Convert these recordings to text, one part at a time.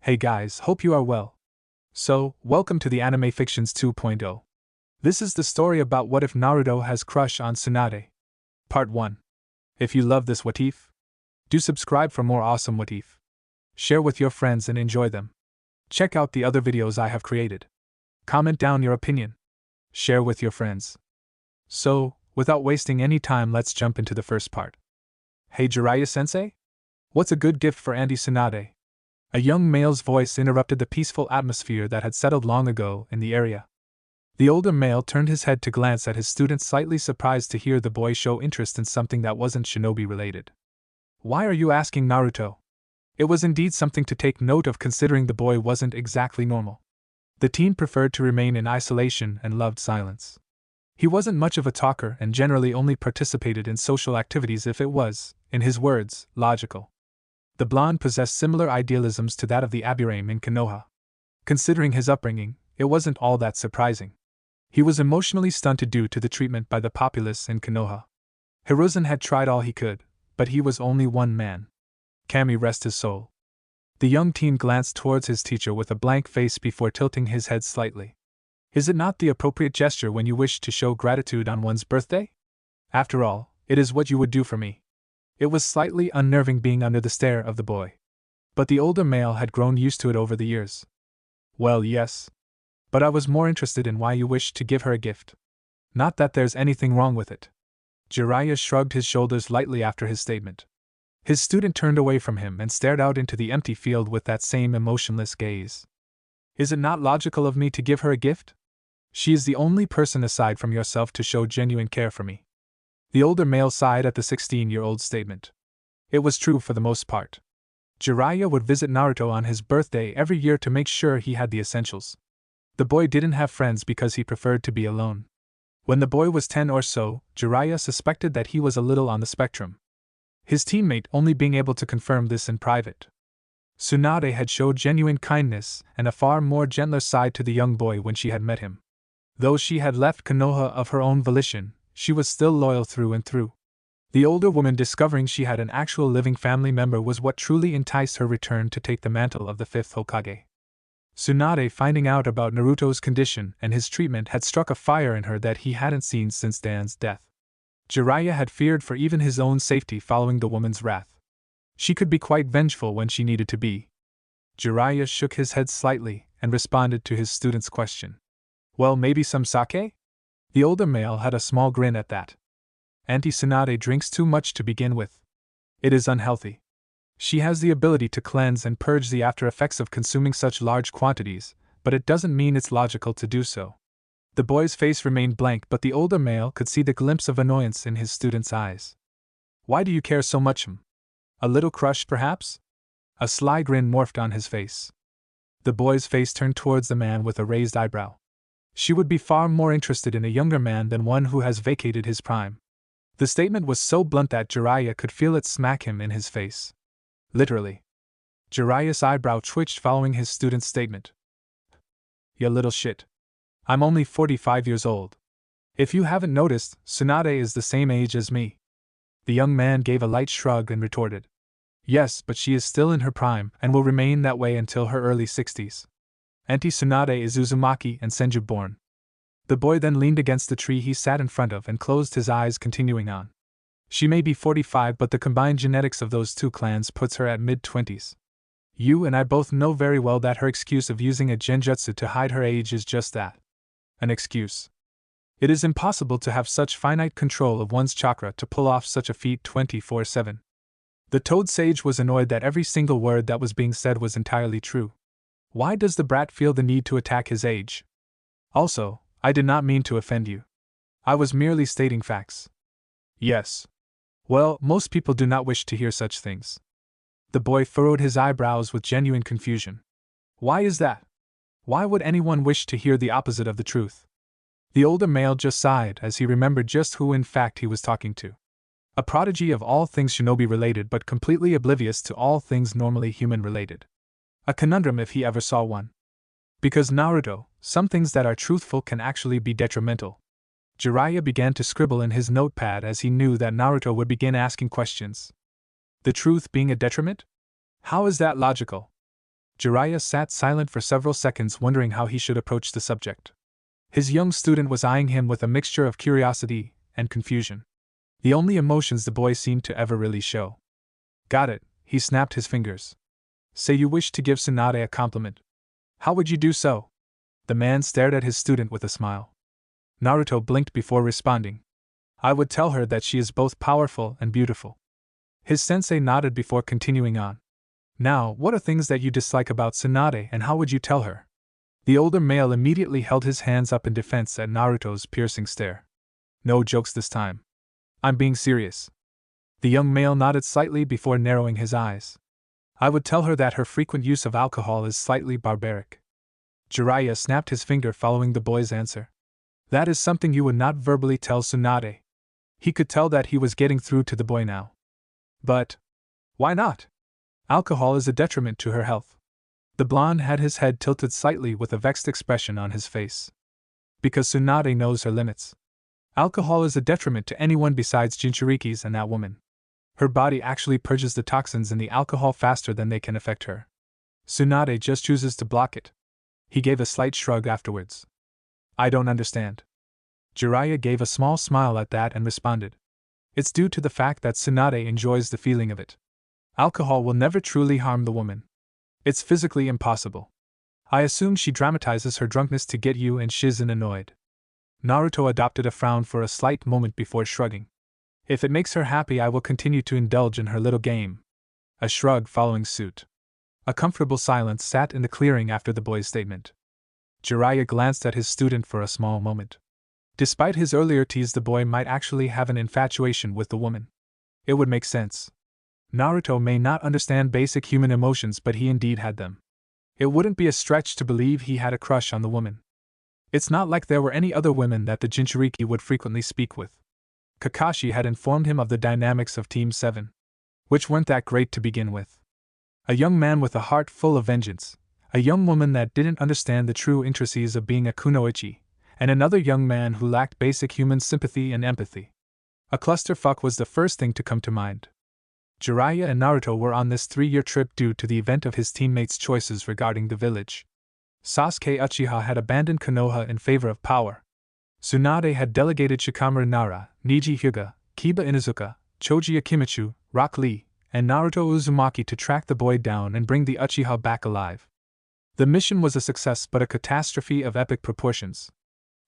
Hey guys, hope you are well. So, welcome to the Anime Fictions 2.0. This is the story about what if Naruto has crush on Tsunade. Part 1. If you love this what if, do subscribe for more awesome what if. Share with your friends and enjoy them. Check out the other videos I have created. Comment down your opinion. Share with your friends. So, without wasting any time, let's jump into the first part. Hey Jiraiya-sensei? What's a good gift for Auntie Tsunade? A young male's voice interrupted the peaceful atmosphere that had settled long ago in the area. The older male turned his head to glance at his student, slightly surprised to hear the boy show interest in something that wasn't shinobi related. Why are you asking, Naruto? It was indeed something to take note of, considering the boy wasn't exactly normal. The teen preferred to remain in isolation and loved silence. He wasn't much of a talker and generally only participated in social activities if it was, in his words, logical. The blonde possessed similar idealisms to that of the Aburame in Konoha. Considering his upbringing, it wasn't all that surprising. He was emotionally stunted due to the treatment by the populace in Konoha. Hiruzen had tried all he could, but he was only one man. Kami rest his soul. The young teen glanced towards his teacher with a blank face before tilting his head slightly. Is it not the appropriate gesture when you wish to show gratitude on one's birthday? After all, it is what you would do for me. It was slightly unnerving being under the stare of the boy. But the older male had grown used to it over the years. Well, yes. But I was more interested in why you wished to give her a gift. Not that there's anything wrong with it. Jiraiya shrugged his shoulders lightly after his statement. His student turned away from him and stared out into the empty field with that same emotionless gaze. Is it not logical of me to give her a gift? She is the only person aside from yourself to show genuine care for me. The older male sighed at the 16-year-old's statement. It was true for the most part. Jiraiya would visit Naruto on his birthday every year to make sure he had the essentials. The boy didn't have friends because he preferred to be alone. When the boy was 10 or so, Jiraiya suspected that he was a little on the spectrum. His teammate only being able to confirm this in private. Tsunade had showed genuine kindness and a far more gentler side to the young boy when she had met him. Though she had left Konoha of her own volition, she was still loyal through and through. The older woman discovering she had an actual living family member was what truly enticed her return to take the mantle of the fifth Hokage. Tsunade finding out about Naruto's condition and his treatment had struck a fire in her that he hadn't seen since Dan's death. Jiraiya had feared for even his own safety following the woman's wrath. She could be quite vengeful when she needed to be. Jiraiya shook his head slightly and responded to his student's question. Well, maybe some sake? The older male had a small grin at that. Auntie Tsunade drinks too much to begin with. It is unhealthy. She has the ability to cleanse and purge the after effects of consuming such large quantities, but it doesn't mean it's logical to do so. The boy's face remained blank, but the older male could see the glimpse of annoyance in his student's eyes. Why do you care so much? A little crush, perhaps? A sly grin morphed on his face. The boy's face turned towards the man with a raised eyebrow. She would be far more interested in a younger man than one who has vacated his prime. The statement was so blunt that Jiraiya could feel it smack him in his face. Literally. Jiraiya's eyebrow twitched following his student's statement. Ya little shit. I'm only 45 years old. If you haven't noticed, Tsunade is the same age as me. The young man gave a light shrug and retorted. Yes, but she is still in her prime and will remain that way until her early 60s. Auntie Tsunade is Uzumaki and Senju born. The boy then leaned against the tree he sat in front of and closed his eyes, continuing on. She may be 45, but the combined genetics of those two clans puts her at mid-20s. You and I both know very well that her excuse of using a genjutsu to hide her age is just that. An excuse. It is impossible to have such finite control of one's chakra to pull off such a feat 24/7. The Toad Sage was annoyed that every single word that was being said was entirely true. Why does the brat feel the need to attack his age? Also, I did not mean to offend you. I was merely stating facts. Yes. Well, most people do not wish to hear such things. The boy furrowed his eyebrows with genuine confusion. Why is that? Why would anyone wish to hear the opposite of the truth? The older male just sighed as he remembered just who in fact he was talking to. A prodigy of all things shinobi related but completely oblivious to all things normally human related. A conundrum if he ever saw one. Because Naruto, some things that are truthful can actually be detrimental. Jiraiya began to scribble in his notepad as he knew that Naruto would begin asking questions. The truth being a detriment? How is that logical? Jiraiya sat silent for several seconds, wondering how he should approach the subject. His young student was eyeing him with a mixture of curiosity and confusion. The only emotions the boy seemed to ever really show. Got it, he snapped his fingers. Say you wish to give Tsunade a compliment. How would you do so? The man stared at his student with a smile. Naruto blinked before responding. I would tell her that she is both powerful and beautiful. His sensei nodded before continuing on. Now, what are things that you dislike about Tsunade and how would you tell her? The older male immediately held his hands up in defense at Naruto's piercing stare. No jokes this time. I'm being serious. The young male nodded slightly before narrowing his eyes. I would tell her that her frequent use of alcohol is slightly barbaric. Jiraiya snapped his finger following the boy's answer. That is something you would not verbally tell Tsunade. He could tell that he was getting through to the boy now. But why not? Alcohol is a detriment to her health. The blonde had his head tilted slightly with a vexed expression on his face. Because Tsunade knows her limits. Alcohol is a detriment to anyone besides Jinchurikis and that woman. Her body actually purges the toxins in the alcohol faster than they can affect her. Tsunade just chooses to block it. He gave a slight shrug afterwards. I don't understand. Jiraiya gave a small smile at that and responded. It's due to the fact that Tsunade enjoys the feeling of it. Alcohol will never truly harm the woman. It's physically impossible. I assume she dramatizes her drunkenness to get you and Shizen annoyed. Naruto adopted a frown for a slight moment before shrugging. If it makes her happy, I will continue to indulge in her little game. A shrug following suit. A comfortable silence sat in the clearing after the boy's statement. Jiraiya glanced at his student for a small moment. Despite his earlier tease, the boy might actually have an infatuation with the woman. It would make sense. Naruto may not understand basic human emotions, but he indeed had them. It wouldn't be a stretch to believe he had a crush on the woman. It's not like there were any other women that the Jinchuriki would frequently speak with. Kakashi had informed him of the dynamics of Team 7, which weren't that great to begin with. A young man with a heart full of vengeance, a young woman that didn't understand the true intricacies of being a kunoichi, and another young man who lacked basic human sympathy and empathy. A clusterfuck was the first thing to come to mind. Jiraiya and Naruto were on this 3-year trip due to the event of his teammates' choices regarding the village. Sasuke Uchiha had abandoned Konoha in favor of power. Tsunade had delegated Shikamaru Nara, Niji Hyuga, Kiba Inuzuka, Choji Akimichu, Rock Lee, and Naruto Uzumaki to track the boy down and bring the Uchiha back alive. The mission was a success but a catastrophe of epic proportions.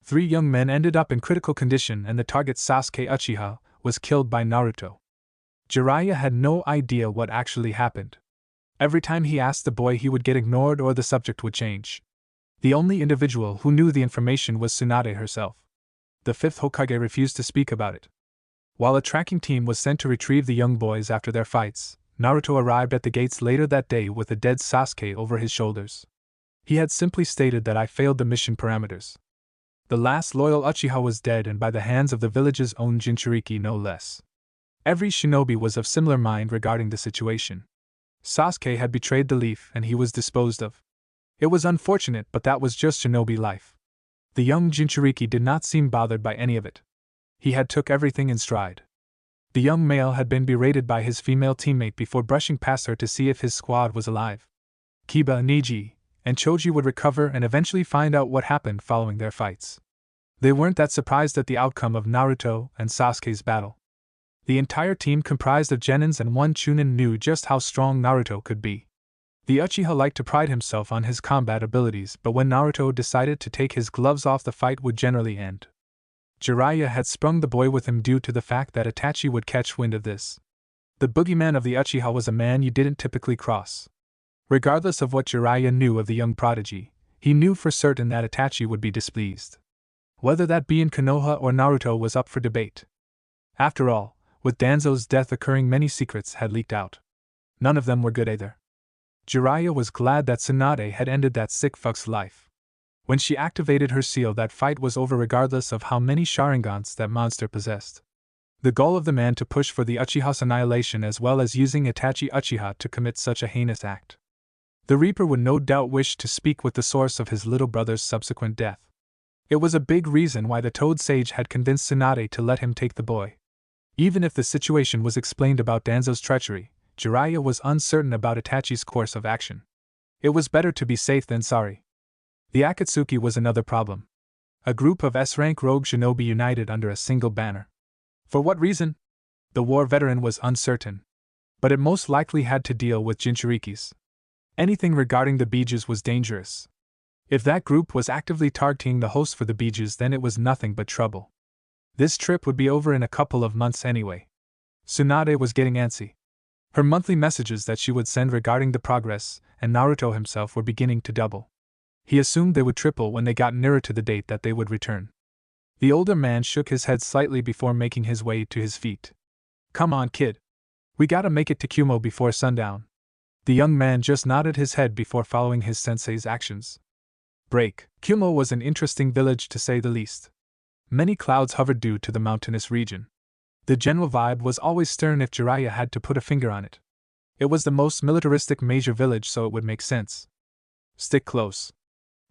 3 young men ended up in critical condition and the target Sasuke Uchiha was killed by Naruto. Jiraiya had no idea what actually happened. Every time he asked the boy, he would get ignored or the subject would change. The only individual who knew the information was Tsunade herself. The 5th Hokage refused to speak about it. While a tracking team was sent to retrieve the young boys after their fights, Naruto arrived at the gates later that day with a dead Sasuke over his shoulders. He had simply stated that I failed the mission parameters. The last loyal Uchiha was dead and by the hands of the village's own Jinchuriki no less. Every shinobi was of similar mind regarding the situation. Sasuke had betrayed the leaf and he was disposed of. It was unfortunate, but that was just shinobi life. The young Jinchuriki did not seem bothered by any of it. He had took everything in stride. The young male had been berated by his female teammate before brushing past her to see if his squad was alive. Kiba, Niji, and Choji would recover and eventually find out what happened following their fights. They weren't that surprised at the outcome of Naruto and Sasuke's battle. The entire team comprised of Genins and one Chunin knew just how strong Naruto could be. The Uchiha liked to pride himself on his combat abilities, but when Naruto decided to take his gloves off, the fight would generally end. Jiraiya had sprung the boy with him due to the fact that Itachi would catch wind of this. The boogeyman of the Uchiha was a man you didn't typically cross. Regardless of what Jiraiya knew of the young prodigy, he knew for certain that Itachi would be displeased. Whether that be in Konoha or Naruto was up for debate. After all, with Danzo's death occurring, many secrets had leaked out. None of them were good either. Jiraiya was glad that Tsunade had ended that sick fuck's life. When she activated her seal, that fight was over regardless of how many Sharingans that monster possessed. The goal of the man to push for the Uchiha's annihilation as well as using Itachi Uchiha to commit such a heinous act. The Reaper would no doubt wish to speak with the source of his little brother's subsequent death. It was a big reason why the Toad Sage had convinced Tsunade to let him take the boy. Even if the situation was explained about Danzo's treachery, Jiraiya was uncertain about Itachi's course of action. It was better to be safe than sorry. The Akatsuki was another problem. A group of S-rank rogue shinobi united under a single banner. For what reason? The war veteran was uncertain. But it most likely had to deal with Jinchurikis. Anything regarding the Bijus was dangerous. If that group was actively targeting the host for the Bijus, then it was nothing but trouble. This trip would be over in a couple of months anyway. Tsunade was getting antsy. Her monthly messages that she would send regarding the progress, and Naruto himself, were beginning to double. He assumed they would triple when they got nearer to the date that they would return. The older man shook his head slightly before making his way to his feet. Come on, kid. We gotta make it to Kumo before sundown. The young man just nodded his head before following his sensei's actions. Break. Kumo was an interesting village to say the least. Many clouds hovered due to the mountainous region. The general vibe was always stern if Jiraiya had to put a finger on it. It was the most militaristic major village, so it would make sense. Stick close.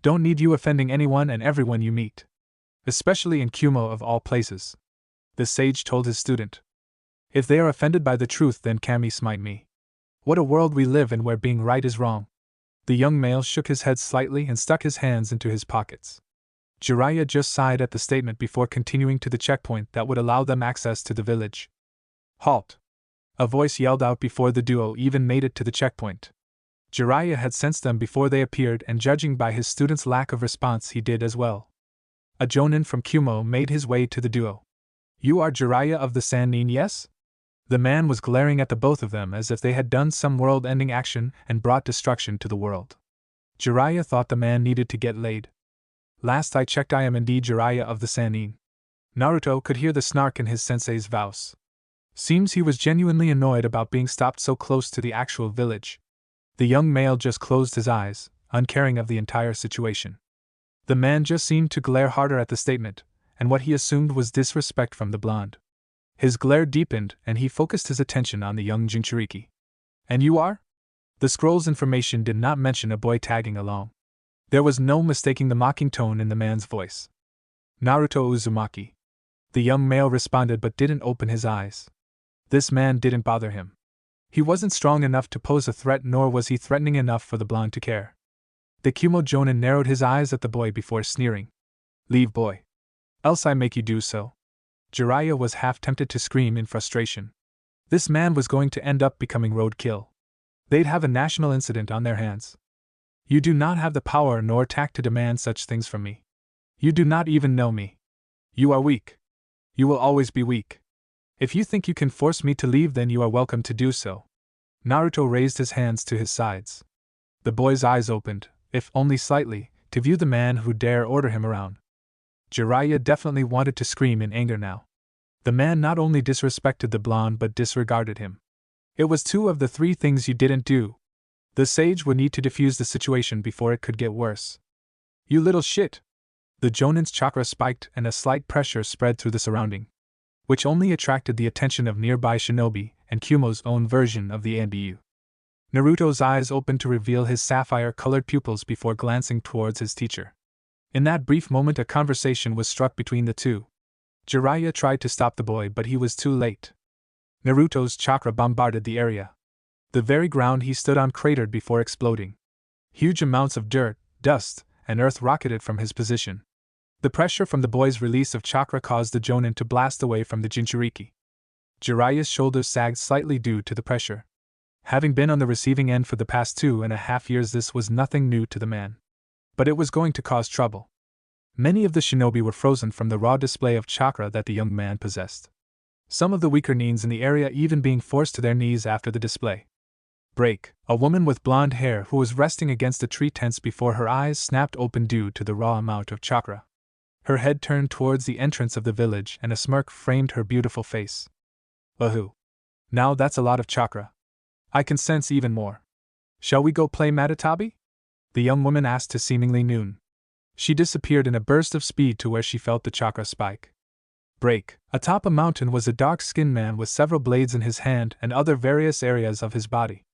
Don't need you offending anyone and everyone you meet. Especially in Kumo of all places. The sage told his student. If they are offended by the truth, then kami smite me. What a world we live in where being right is wrong. The young male shook his head slightly and stuck his hands into his pockets. Jiraiya just sighed at the statement before continuing to the checkpoint that would allow them access to the village. Halt! A voice yelled out before the duo even made it to the checkpoint. Jiraiya had sensed them before they appeared, and judging by his student's lack of response, he did as well. A jonin from Kumo made his way to the duo. You are Jiraiya of the Sannin, yes? The man was glaring at the both of them as if they had done some world-ending action and brought destruction to the world. Jiraiya thought the man needed to get laid. Last I checked, I am indeed Jiraiya of the Sannin. Naruto could hear the snark in his sensei's voice. Seems he was genuinely annoyed about being stopped so close to the actual village. The young male just closed his eyes, uncaring of the entire situation. The man just seemed to glare harder at the statement, and what he assumed was disrespect from the blonde. His glare deepened, and he focused his attention on the young Jinchuriki. And you are? The scroll's information did not mention a boy tagging along. There was no mistaking the mocking tone in the man's voice. Naruto Uzumaki. The young male responded but didn't open his eyes. This man didn't bother him. He wasn't strong enough to pose a threat, nor was he threatening enough for the blonde to care. The Kumo jonin narrowed his eyes at the boy before sneering. Leave, boy. Else I make you do so. Jiraiya was half tempted to scream in frustration. This man was going to end up becoming roadkill. They'd have a national incident on their hands. You do not have the power nor tact to demand such things from me. You do not even know me. You are weak. You will always be weak. If you think you can force me to leave, then you are welcome to do so. Naruto raised his hands to his sides. The boy's eyes opened, if only slightly, to view the man who dare order him around. Jiraiya definitely wanted to scream in anger now. The man not only disrespected the blonde but disregarded him. It was two of the three things you didn't do. The sage would need to defuse the situation before it could get worse. You little shit! The jonin's chakra spiked and a slight pressure spread through the surrounding, which only attracted the attention of nearby shinobi and Kumo's own version of the ANBU. Naruto's eyes opened to reveal his sapphire-colored pupils before glancing towards his teacher. In that brief moment, a conversation was struck between the two. Jiraiya tried to stop the boy, but he was too late. Naruto's chakra bombarded the area. The very ground he stood on cratered before exploding. Huge amounts of dirt, dust, and earth rocketed from his position. The pressure from the boy's release of chakra caused the jonin to blast away from the Jinchuriki. Jiraiya's shoulders sagged slightly due to the pressure. Having been on the receiving end for the past 2.5 years, this was nothing new to the man. But it was going to cause trouble. Many of the shinobi were frozen from the raw display of chakra that the young man possessed. Some of the weaker nins in the area even being forced to their knees after the display. Break. A woman with blonde hair who was resting against a tree tense before her eyes snapped open due to the raw amount of chakra. Her head turned towards the entrance of the village and a smirk framed her beautiful face. Wahoo! Now that's a lot of chakra. I can sense even more. Shall we go play Matatabi? The young woman asked to seemingly noon. She disappeared in a burst of speed to where she felt the chakra spike. Break. Atop a mountain was a dark-skinned man with several blades in his hand and other various areas of his body.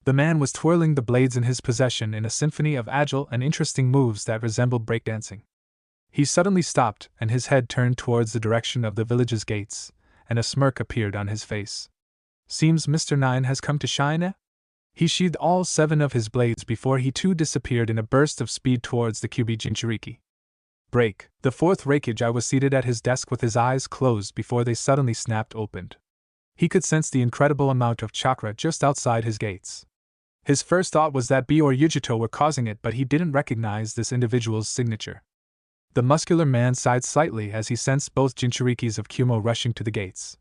The man was twirling the blades in his possession in a symphony of agile and interesting moves that resembled breakdancing. He suddenly stopped, and his head turned towards the direction of the village's gates, and a smirk appeared on his face. Seems Mr. Nine has come to shine, eh? He sheathed all 7 of his blades before he too disappeared in a burst of speed towards the Kyubi Jinchuriki. Break. The 4th Raikage. I was seated at his desk with his eyes closed before they suddenly snapped opened. He could sense the incredible amount of chakra just outside his gates. His first thought was that B or Yujito were causing it, but he didn't recognize this individual's signature. The muscular man sighed slightly as he sensed both Jinchurikis of Kumo rushing to the gates.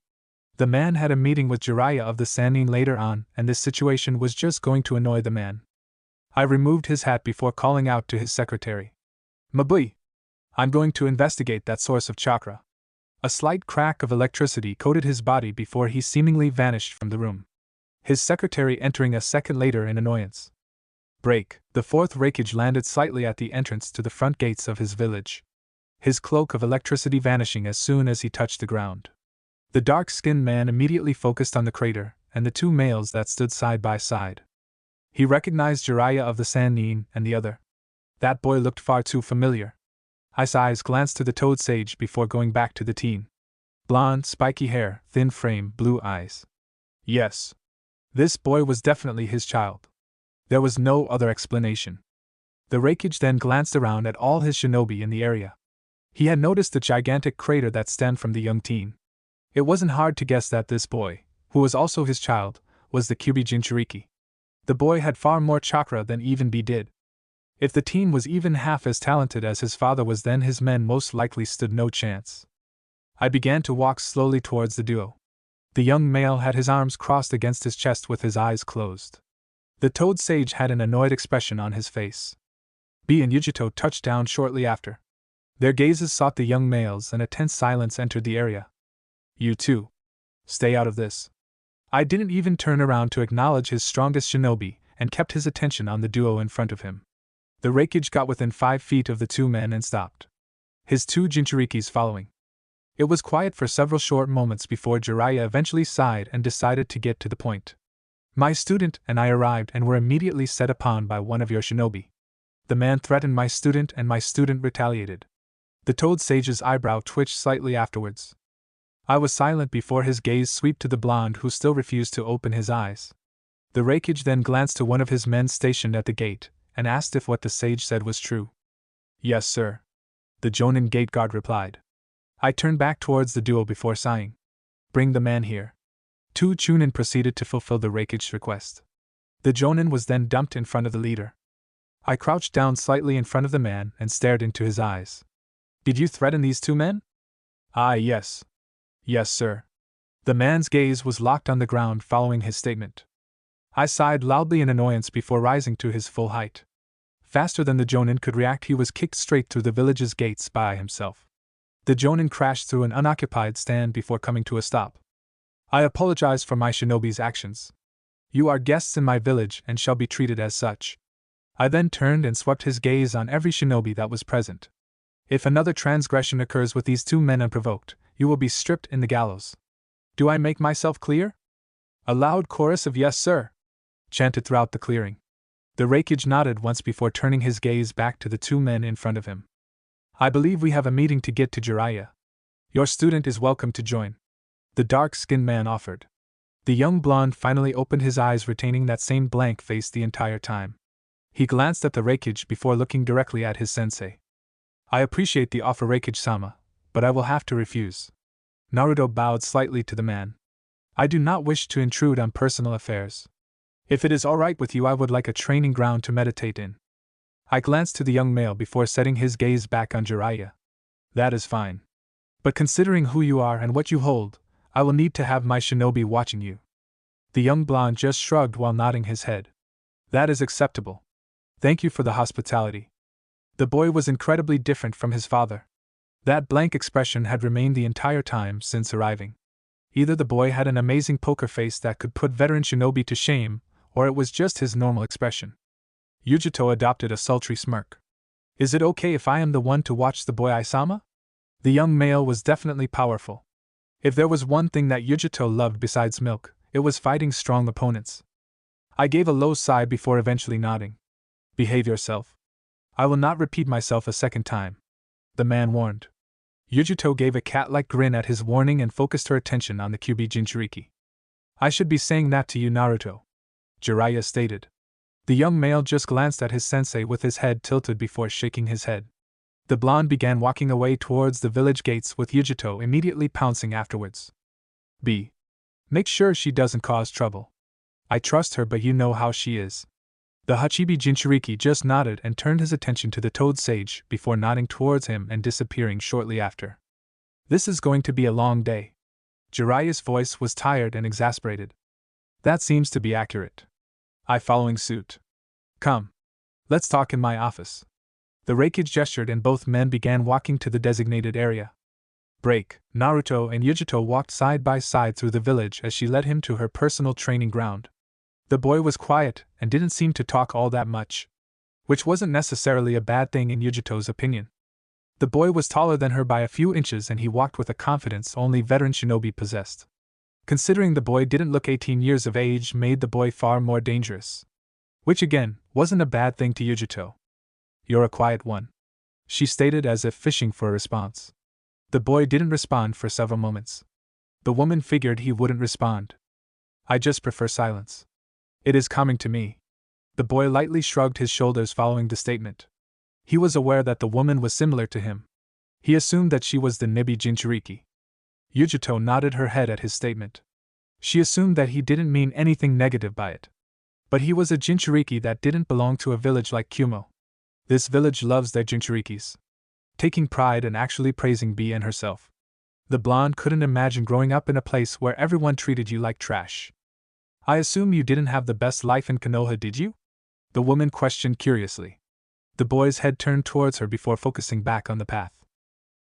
The man had a meeting with Jiraiya of the Sannin later on, and this situation was just going to annoy the man. I removed his hat before calling out to his secretary. Mabui! I'm going to investigate that source of chakra. A slight crack of electricity coated his body before he seemingly vanished from the room. His secretary entering a second later in annoyance. Break. The 4th Raikage landed slightly at the entrance to the front gates of his village. His cloak of electricity vanishing as soon as he touched the ground. The dark-skinned man immediately focused on the crater, and the 2 males that stood side by side. He recognized Jiraiya of the Sannin and the other. That boy looked far too familiar. His eyes glanced to the Toad Sage before going back to the teen. Blonde, spiky hair, thin frame, blue eyes. Yes. This boy was definitely his child. There was no other explanation. The Raikage then glanced around at all his shinobi in the area. He had noticed the gigantic crater that stemmed from the young teen. It wasn't hard to guess that this boy, who was also his child, was the Kyubi Jinchuriki. The boy had far more chakra than even B did. If the teen was even half as talented as his father was, then his men most likely stood no chance. I began to walk slowly towards the duo. The young male had his arms crossed against his chest with his eyes closed. The Toad Sage had an annoyed expression on his face. B and Yujito touched down shortly after. Their gazes sought the young males and a tense silence entered the area. You two. Stay out of this. I didn't even turn around to acknowledge his strongest shinobi and kept his attention on the duo in front of him. The Raikage got within 5 feet of the 2 men and stopped. His 2 Jinchurikis following. It was quiet for several short moments before Jiraiya eventually sighed and decided to get to the point. My student and I arrived and were immediately set upon by one of your shinobi. The man threatened my student and my student retaliated. The Toad Sage's eyebrow twitched slightly afterwards. I was silent before his gaze swept to the blonde who still refused to open his eyes. The Raikage then glanced to one of his men stationed at the gate and asked if what the sage said was true. Yes, sir. The Jonin gate guard replied. I turned back towards the duo before sighing. Bring the man here. 2 Chunin proceeded to fulfill the Raikage's request. The Jonin was then dumped in front of the leader. I crouched down slightly in front of the man and stared into his eyes. Did you threaten these 2 men? Yes. Yes, sir. The man's gaze was locked on the ground following his statement. I sighed loudly in annoyance before rising to his full height. Faster than the Jonin could react, he was kicked straight through the village's gates by himself. The Jonin crashed through an unoccupied stand before coming to a stop. I apologize for my shinobi's actions. You are guests in my village and shall be treated as such. I then turned and swept his gaze on every shinobi that was present. If another transgression occurs with these 2 men unprovoked, you will be stripped in the gallows. Do I make myself clear? A loud chorus of yes, sir, chanted throughout the clearing. The Raikage nodded once before turning his gaze back to the 2 men in front of him. I believe we have a meeting to get to Jiraiya. Your student is welcome to join. The dark-skinned man offered. The young blonde finally opened his eyes, retaining that same blank face the entire time. He glanced at the Raikage before looking directly at his sensei. I appreciate the offer, Raikage-sama, but I will have to refuse. Naruto bowed slightly to the man. I do not wish to intrude on personal affairs. If it is all right with you, I would like a training ground to meditate in. I glanced to the young male before setting his gaze back on Jiraiya. That is fine. But considering who you are and what you hold, I will need to have my shinobi watching you. The young blonde just shrugged while nodding his head. That is acceptable. Thank you for the hospitality. The boy was incredibly different from his father. That blank expression had remained the entire time since arriving. Either the boy had an amazing poker face that could put veteran shinobi to shame, or it was just his normal expression. Yujito adopted a sultry smirk. Is it okay if I am the one to watch the boy, Isama? The young male was definitely powerful. If there was one thing that Yujito loved besides milk, it was fighting strong opponents. I gave a low sigh before eventually nodding. Behave yourself. I will not repeat myself a second time, the man warned. Yujito gave a cat-like grin at his warning and focused her attention on the Kyubi Jinchuriki. I should be saying that to you, Naruto. Jiraiya stated. The young male just glanced at his sensei with his head tilted before shaking his head. The blonde began walking away towards the village gates with Yujito immediately pouncing afterwards. B. Make sure she doesn't cause trouble. I trust her, but you know how she is. The Hachibi Jinchuriki just nodded and turned his attention to the Toad Sage before nodding towards him and disappearing shortly after. This is going to be a long day. Jiraiya's voice was tired and exasperated. That seems to be accurate. I following suit. Come. Let's talk in my office. The Reikage gestured and both men began walking to the designated area. Break. Naruto and Yujito walked side by side through the village as she led him to her personal training ground. The boy was quiet and didn't seem to talk all that much, which wasn't necessarily a bad thing in Yujito's opinion. The boy was taller than her by a few inches and he walked with a confidence only veteran shinobi possessed. Considering the boy didn't look 18 years of age made the boy far more dangerous. Which again, wasn't a bad thing to Yujito. You're a quiet one, she stated as if fishing for a response. The boy didn't respond for several moments. The woman figured he wouldn't respond. I just prefer silence. It is coming to me. The boy lightly shrugged his shoulders following the statement. He was aware that the woman was similar to him. He assumed that she was the Nibi Jinchuriki. Yujito nodded her head at his statement. She assumed that he didn't mean anything negative by it. But he was a Jinchuriki that didn't belong to a village like Kumo. This village loves their Jinchurikis, taking pride and actually praising B and herself. The blonde couldn't imagine growing up in a place where everyone treated you like trash. I assume you didn't have the best life in Konoha, did you? The woman questioned curiously. The boy's head turned towards her before focusing back on the path.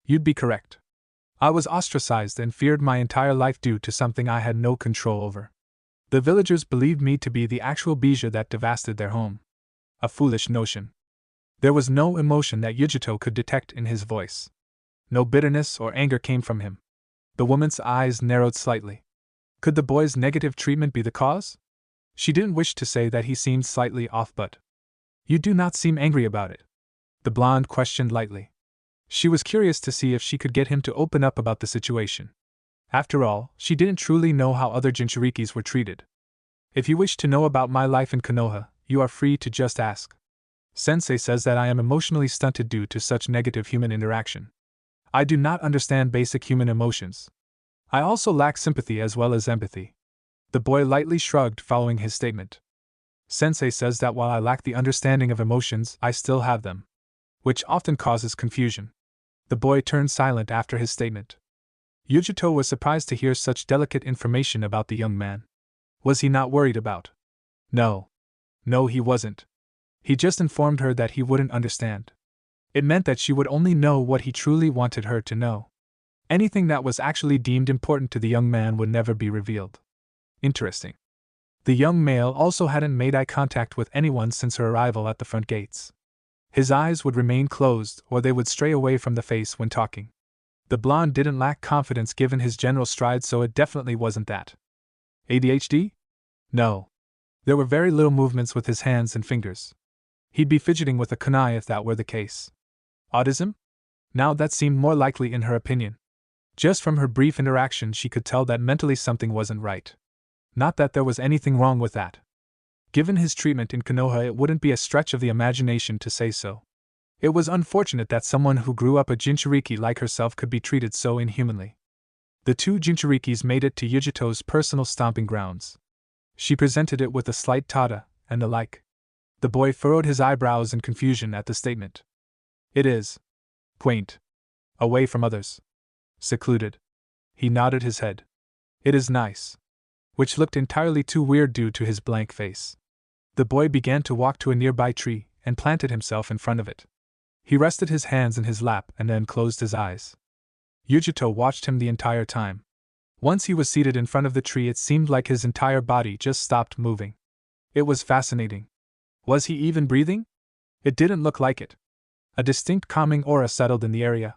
You'd be correct. I was ostracized and feared my entire life due to something I had no control over. The villagers believed me to be the actual Bija that devastated their home. A foolish notion. There was no emotion that Yujito could detect in his voice. No bitterness or anger came from him. The woman's eyes narrowed slightly. Could the boy's negative treatment be the cause? She didn't wish to say that he seemed slightly off, but you do not seem angry about it, the blonde questioned lightly. She was curious to see if she could get him to open up about the situation. After all, she didn't truly know how other Jinchurikis were treated. If you wish to know about my life in Konoha, you are free to just ask. Sensei says that I am emotionally stunted due to such negative human interaction. I do not understand basic human emotions. I also lack sympathy as well as empathy. The boy lightly shrugged following his statement. Sensei says that while I lack the understanding of emotions, I still have them, which often causes confusion. The boy turned silent after his statement. Yujito was surprised to hear such delicate information about the young man. Was he not worried about? No, he wasn't. He just informed her that he wouldn't understand. It meant that she would only know what he truly wanted her to know. Anything that was actually deemed important to the young man would never be revealed. Interesting. The young male also hadn't made eye contact with anyone since her arrival at the front gates. His eyes would remain closed or they would stray away from the face when talking. The blonde didn't lack confidence given his general stride, so it definitely wasn't that. ADHD? No. There were very little movements with his hands and fingers. He'd be fidgeting with a kunai if that were the case. Autism? Now that seemed more likely in her opinion. Just from her brief interaction she could tell that mentally something wasn't right. Not that there was anything wrong with that. Given his treatment in Konoha, it wouldn't be a stretch of the imagination to say so. It was unfortunate that someone who grew up a Jinchuriki like herself could be treated so inhumanly. The two Jinchurikis made it to Yujito's personal stomping grounds. She presented it with a slight tada, and the like. The boy furrowed his eyebrows in confusion at the statement. It is quaint. Away from others. Secluded. He nodded his head. It is nice. Which looked entirely too weird due to his blank face. The boy began to walk to a nearby tree and planted himself in front of it. He rested his hands in his lap and then closed his eyes. Yujito watched him the entire time. Once he was seated in front of the tree, it seemed like his entire body just stopped moving. It was fascinating. Was he even breathing? It didn't look like it. A distinct calming aura settled in the area.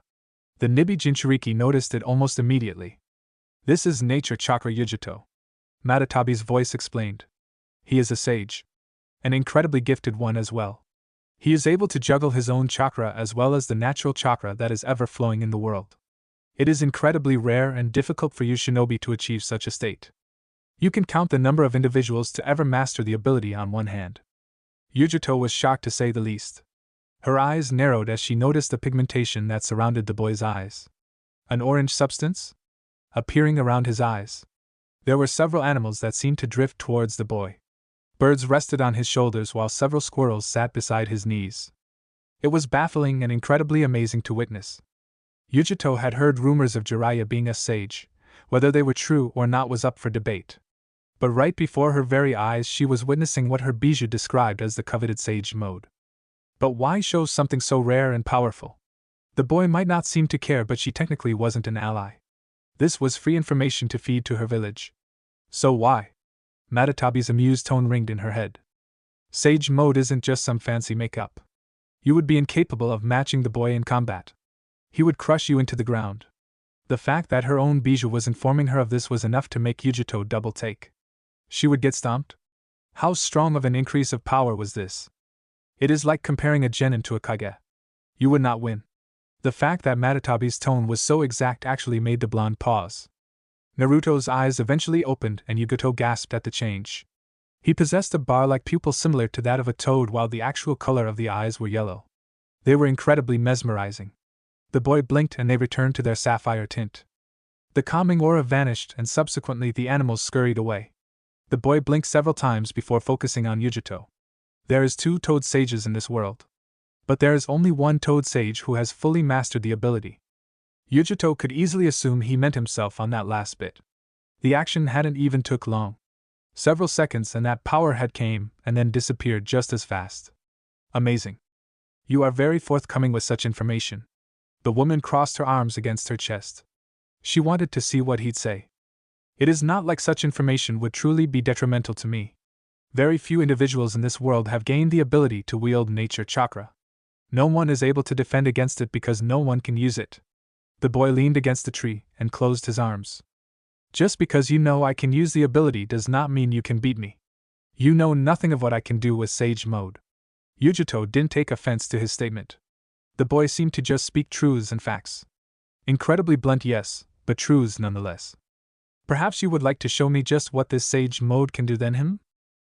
The Nibi Jinchuriki noticed it almost immediately. This is nature chakra, Yujito. Matatabi's voice explained. He is a sage. An incredibly gifted one as well. He is able to juggle his own chakra as well as the natural chakra that is ever flowing in the world. It is incredibly rare and difficult for you shinobi to achieve such a state. You can count the number of individuals to ever master the ability on one hand. Yujito was shocked to say the least. Her eyes narrowed as she noticed the pigmentation that surrounded the boy's eyes. An orange substance? Appearing around his eyes. There were several animals that seemed to drift towards the boy. Birds rested on his shoulders while several squirrels sat beside his knees. It was baffling and incredibly amazing to witness. Yujito had heard rumors of Jiraiya being a sage. Whether they were true or not was up for debate. But right before her very eyes she was witnessing what her bijou described as the coveted sage mode. But why show something so rare and powerful? The boy might not seem to care, but she technically wasn't an ally. This was free information to feed to her village. So why? Matatabi's amused tone ringed in her head. Sage mode isn't just some fancy makeup. You would be incapable of matching the boy in combat. He would crush you into the ground. The fact that her own bijou was informing her of this was enough to make Yujito double take. She would get stomped? How strong of an increase of power was this? It is like comparing a genin to a kage. You would not win. The fact that Matatabi's tone was so exact actually made the blonde pause. Naruto's eyes eventually opened and Yujito gasped at the change. He possessed a bar-like pupil similar to that of a toad while the actual color of the eyes were yellow. They were incredibly mesmerizing. The boy blinked and they returned to their sapphire tint. The calming aura vanished and subsequently the animals scurried away. The boy blinked several times before focusing on Yujito. There is 2 toad sages in this world. But there is only one toad sage who has fully mastered the ability. Yujito could easily assume he meant himself on that last bit. The action hadn't even took long. Several seconds and that power had came and then disappeared just as fast. Amazing. You are very forthcoming with such information. The woman crossed her arms against her chest. She wanted to see what he'd say. It is not like such information would truly be detrimental to me. Very few individuals in this world have gained the ability to wield nature chakra. No one is able to defend against it because no one can use it. The boy leaned against a tree and closed his arms. Just because you know I can use the ability does not mean you can beat me. You know nothing of what I can do with Sage Mode. Yujito didn't take offense to his statement. The boy seemed to just speak truths and facts. Incredibly blunt, yes, but truths nonetheless. Perhaps you would like to show me just what this Sage Mode can do then,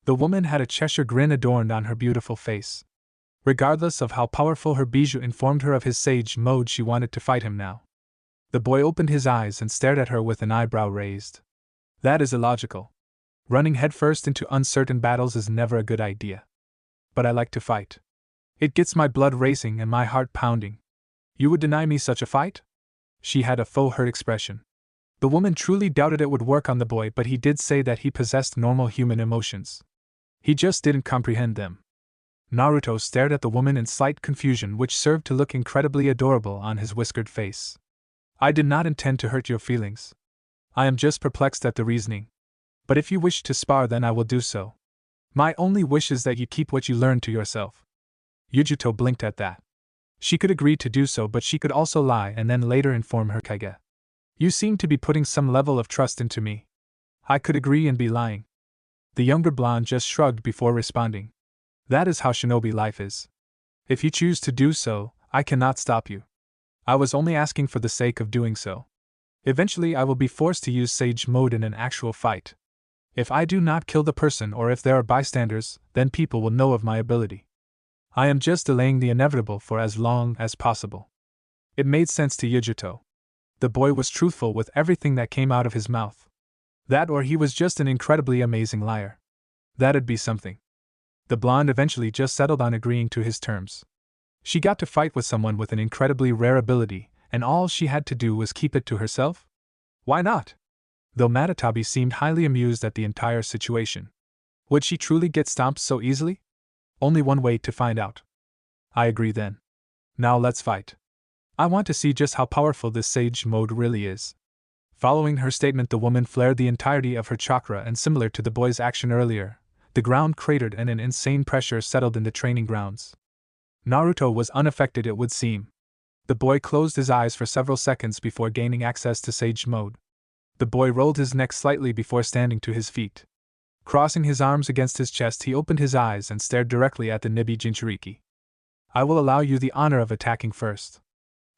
The woman had a Cheshire grin adorned on her beautiful face. Regardless of how powerful her bijou informed her of his Sage Mode, she wanted to fight him now. The boy opened his eyes and stared at her with an eyebrow raised. That is illogical. Running headfirst into uncertain battles is never a good idea. But I like to fight. It gets my blood racing and my heart pounding. You would deny me such a fight? She had a faux hurt expression. The woman truly doubted it would work on the boy, but he did say that he possessed normal human emotions. He just didn't comprehend them. Naruto stared at the woman in slight confusion, which served to look incredibly adorable on his whiskered face. I did not intend to hurt your feelings. I am just perplexed at the reasoning. But if you wish to spar, then I will do so. My only wish is that you keep what you learned to yourself. Yujito blinked at that. She could agree to do so, but she could also lie and then later inform her Kage. You seem to be putting some level of trust into me. I could agree and be lying. The younger blonde just shrugged before responding. That is how shinobi life is. If you choose to do so, I cannot stop you. I was only asking for the sake of doing so. Eventually I will be forced to use Sage Mode in an actual fight. If I do not kill the person or if there are bystanders, then people will know of my ability. I am just delaying the inevitable for as long as possible. It made sense to Yujito. The boy was truthful with everything that came out of his mouth. That or he was just an incredibly amazing liar. That'd be something. The blonde eventually just settled on agreeing to his terms. She got to fight with someone with an incredibly rare ability, and all she had to do was keep it to herself? Why not? Though Matatabi seemed highly amused at the entire situation. Would she truly get stomped so easily? Only one way to find out. I agree then. Now let's fight. I want to see just how powerful this Sage Mode really is. Following her statement, the woman flared the entirety of her chakra, and similar to the boy's action earlier, the ground cratered and an insane pressure settled in the training grounds. Naruto was unaffected, it would seem. The boy closed his eyes for several seconds before gaining access to Sage Mode. The boy rolled his neck slightly before standing to his feet. Crossing his arms against his chest, he opened his eyes and stared directly at the Nibi Jinchuriki. I will allow you the honor of attacking first.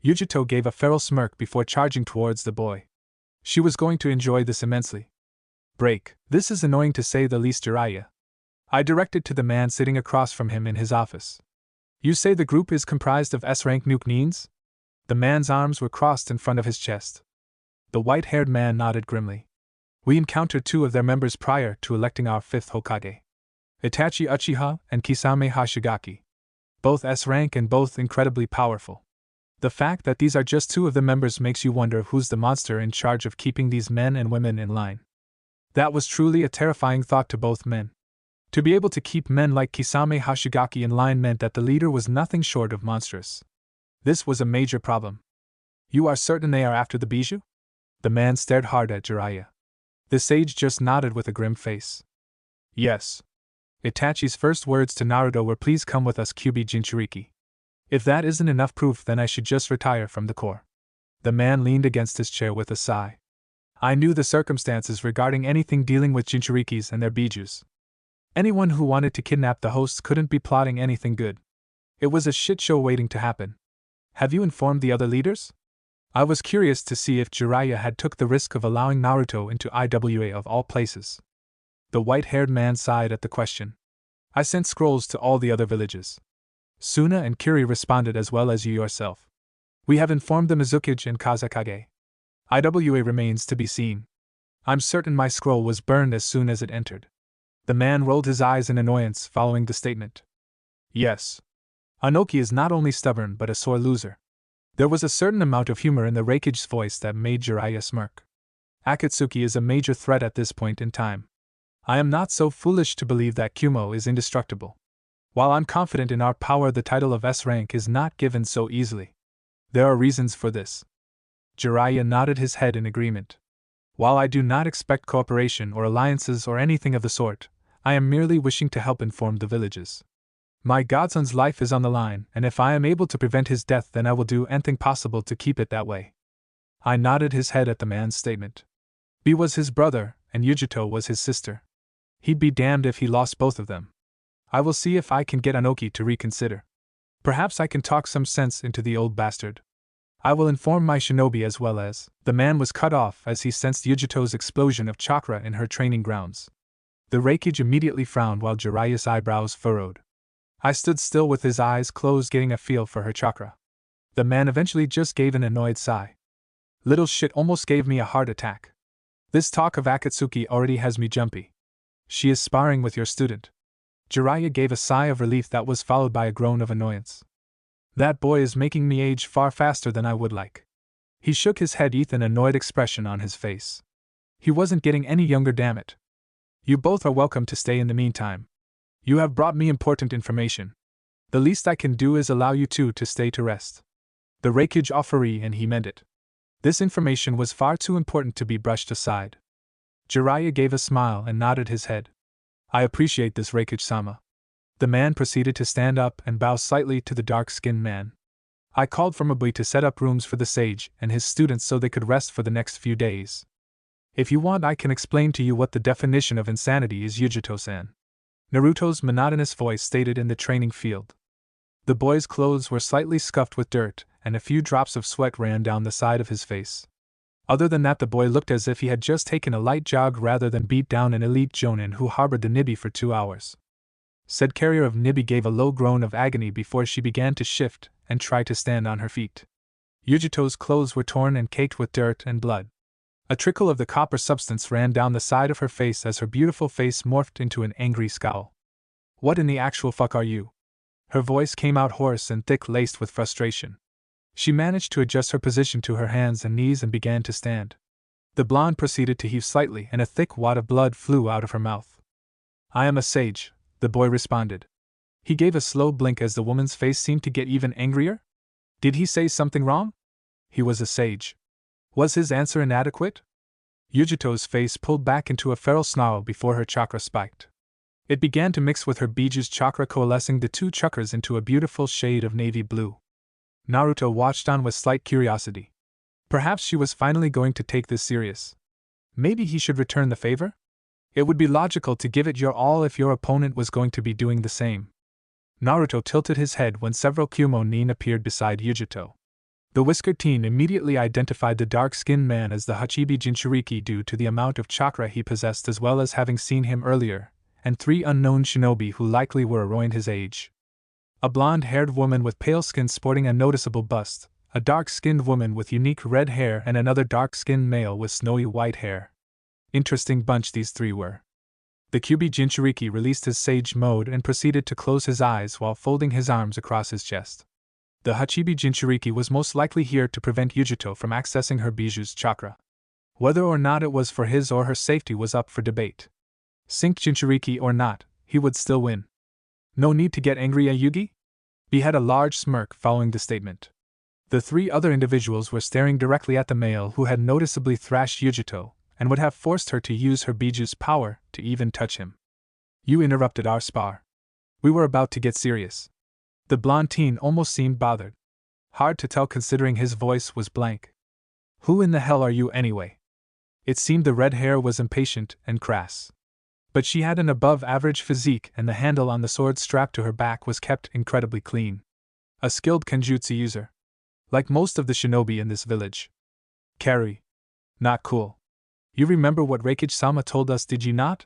Yujito gave a feral smirk before charging towards the boy. She was going to enjoy this immensely. Break, this is annoying to say the least, Jiraiya. I directed to the man sitting across from him in his office. You say the group is comprised of S-rank nuke nines? The man's arms were crossed in front of his chest. The white-haired man nodded grimly. We encountered 2 of their members prior to electing our 5th Hokage. Itachi Uchiha and Kisame Hashigaki. Both S-rank and both incredibly powerful. The fact that these are just 2 of the members makes you wonder who's the monster in charge of keeping these men and women in line. That was truly a terrifying thought to both men. To be able to keep men like Kisame Hashigaki in line meant that the leader was nothing short of monstrous. This was a major problem. You are certain they are after the bijou? The man stared hard at Jiraiya. The sage just nodded with a grim face. Yes. Itachi's first words to Naruto were, please come with us, Kyuubi Jinchuriki. If that isn't enough proof, then I should just retire from the Corps. The man leaned against his chair with a sigh. I knew the circumstances regarding anything dealing with Jinchurikis and their bijous. Anyone who wanted to kidnap the hosts couldn't be plotting anything good. It was a shit show waiting to happen. Have you informed the other leaders? I was curious to see if Jiraiya had took the risk of allowing Naruto into IWA of all places. The white-haired man sighed at the question. I sent scrolls to all the other villages. Suna and Kiri responded as well as you yourself. We have informed the Mizukage and Kazekage. IWA remains to be seen. I'm certain my scroll was burned as soon as it entered. The man rolled his eyes in annoyance following the statement. Yes. Anoki is not only stubborn but a sore loser. There was a certain amount of humor in the Raikage's voice that made Jiraiya smirk. Akatsuki is a major threat at this point in time. I am not so foolish to believe that Kumo is indestructible. While I'm confident in our power, the title of S-rank is not given so easily. There are reasons for this. Jiraiya nodded his head in agreement. While I do not expect cooperation or alliances or anything of the sort, I am merely wishing to help inform the villages. My godson's life is on the line, and if I am able to prevent his death, then I will do anything possible to keep it that way. I nodded his head at the man's statement. B was his brother, and Yujito was his sister. He'd be damned if he lost both of them. I will see if I can get Anoki to reconsider. Perhaps I can talk some sense into the old bastard. I will inform my shinobi as well as. The man was cut off as he sensed Yujito's explosion of chakra in her training grounds. The Raikage immediately frowned while Jiraiya's eyebrows furrowed. I stood still with his eyes closed, getting a feel for her chakra. The man eventually just gave an annoyed sigh. Little shit almost gave me a heart attack. This talk of Akatsuki already has me jumpy. She is sparring with your student. Jiraiya gave a sigh of relief that was followed by a groan of annoyance. That boy is making me age far faster than I would like. He shook his head with an annoyed expression on his face. He wasn't getting any younger, damn it. You both are welcome to stay in the meantime. You have brought me important information. The least I can do is allow you two to stay to rest. The Raikage offeree, and he meant it. This information was far too important to be brushed aside. Jiraiya gave a smile and nodded his head. I appreciate this, Raikage-sama. The man proceeded to stand up and bow slightly to the dark-skinned man. I called for Mabui to set up rooms for the sage and his students so they could rest for the next few days. If you want, I can explain to you what the definition of insanity is, Yujito-san. Naruto's monotonous voice stated in the training field. The boy's clothes were slightly scuffed with dirt, and a few drops of sweat ran down the side of his face. Other than that, the boy looked as if he had just taken a light jog rather than beat down an elite jonin who harbored the Nibi for 2 hours. Said carrier of Nibi gave a low groan of agony before she began to shift and try to stand on her feet. Yujito's clothes were torn and caked with dirt and blood. A trickle of the copper substance ran down the side of her face as her beautiful face morphed into an angry scowl. What in the actual fuck are you? Her voice came out hoarse and thick-laced with frustration. She managed to adjust her position to her hands and knees and began to stand. The blonde proceeded to heave slightly and a thick wad of blood flew out of her mouth. I am a sage, the boy responded. He gave a slow blink as the woman's face seemed to get even angrier. Did he say something wrong? He was a sage. Was his answer inadequate? Yujito's face pulled back into a feral snarl before her chakra spiked. It began to mix with her biju's chakra, coalescing the two chakras into a beautiful shade of navy blue. Naruto watched on with slight curiosity. Perhaps she was finally going to take this serious. Maybe he should return the favor? It would be logical to give it your all if your opponent was going to be doing the same. Naruto tilted his head when several Kumo nin appeared beside Yujito. The whiskered teen immediately identified the dark-skinned man as the Hachibi Jinchuriki due to the amount of chakra he possessed as well as having seen him earlier, and 3 unknown shinobi who likely were around his age. A blonde-haired woman with pale skin sporting a noticeable bust, a dark-skinned woman with unique red hair and another dark-skinned male with snowy white hair. Interesting bunch these 3 were. The Kyubi Jinchuriki released his sage mode and proceeded to close his eyes while folding his arms across his chest. The Hachibi Jinchuriki was most likely here to prevent Yujito from accessing her Biju's chakra. Whether or not it was for his or her safety was up for debate. Sink Jinchuriki or not, he would still win. No need to get angry, Yugi? B had a large smirk following the statement. The 3 other individuals were staring directly at the male who had noticeably thrashed Yujito, and would have forced her to use her Biju's power to even touch him. You interrupted our spar. We were about to get serious. The blonde teen almost seemed bothered. Hard to tell considering his voice was blank. Who in the hell are you anyway? It seemed the red hair was impatient and crass. But she had an above-average physique and the handle on the sword strapped to her back was kept incredibly clean. A skilled kenjutsu user. Like most of the shinobi in this village. Carry. Not cool. You remember what Reikage-sama told us, did you not?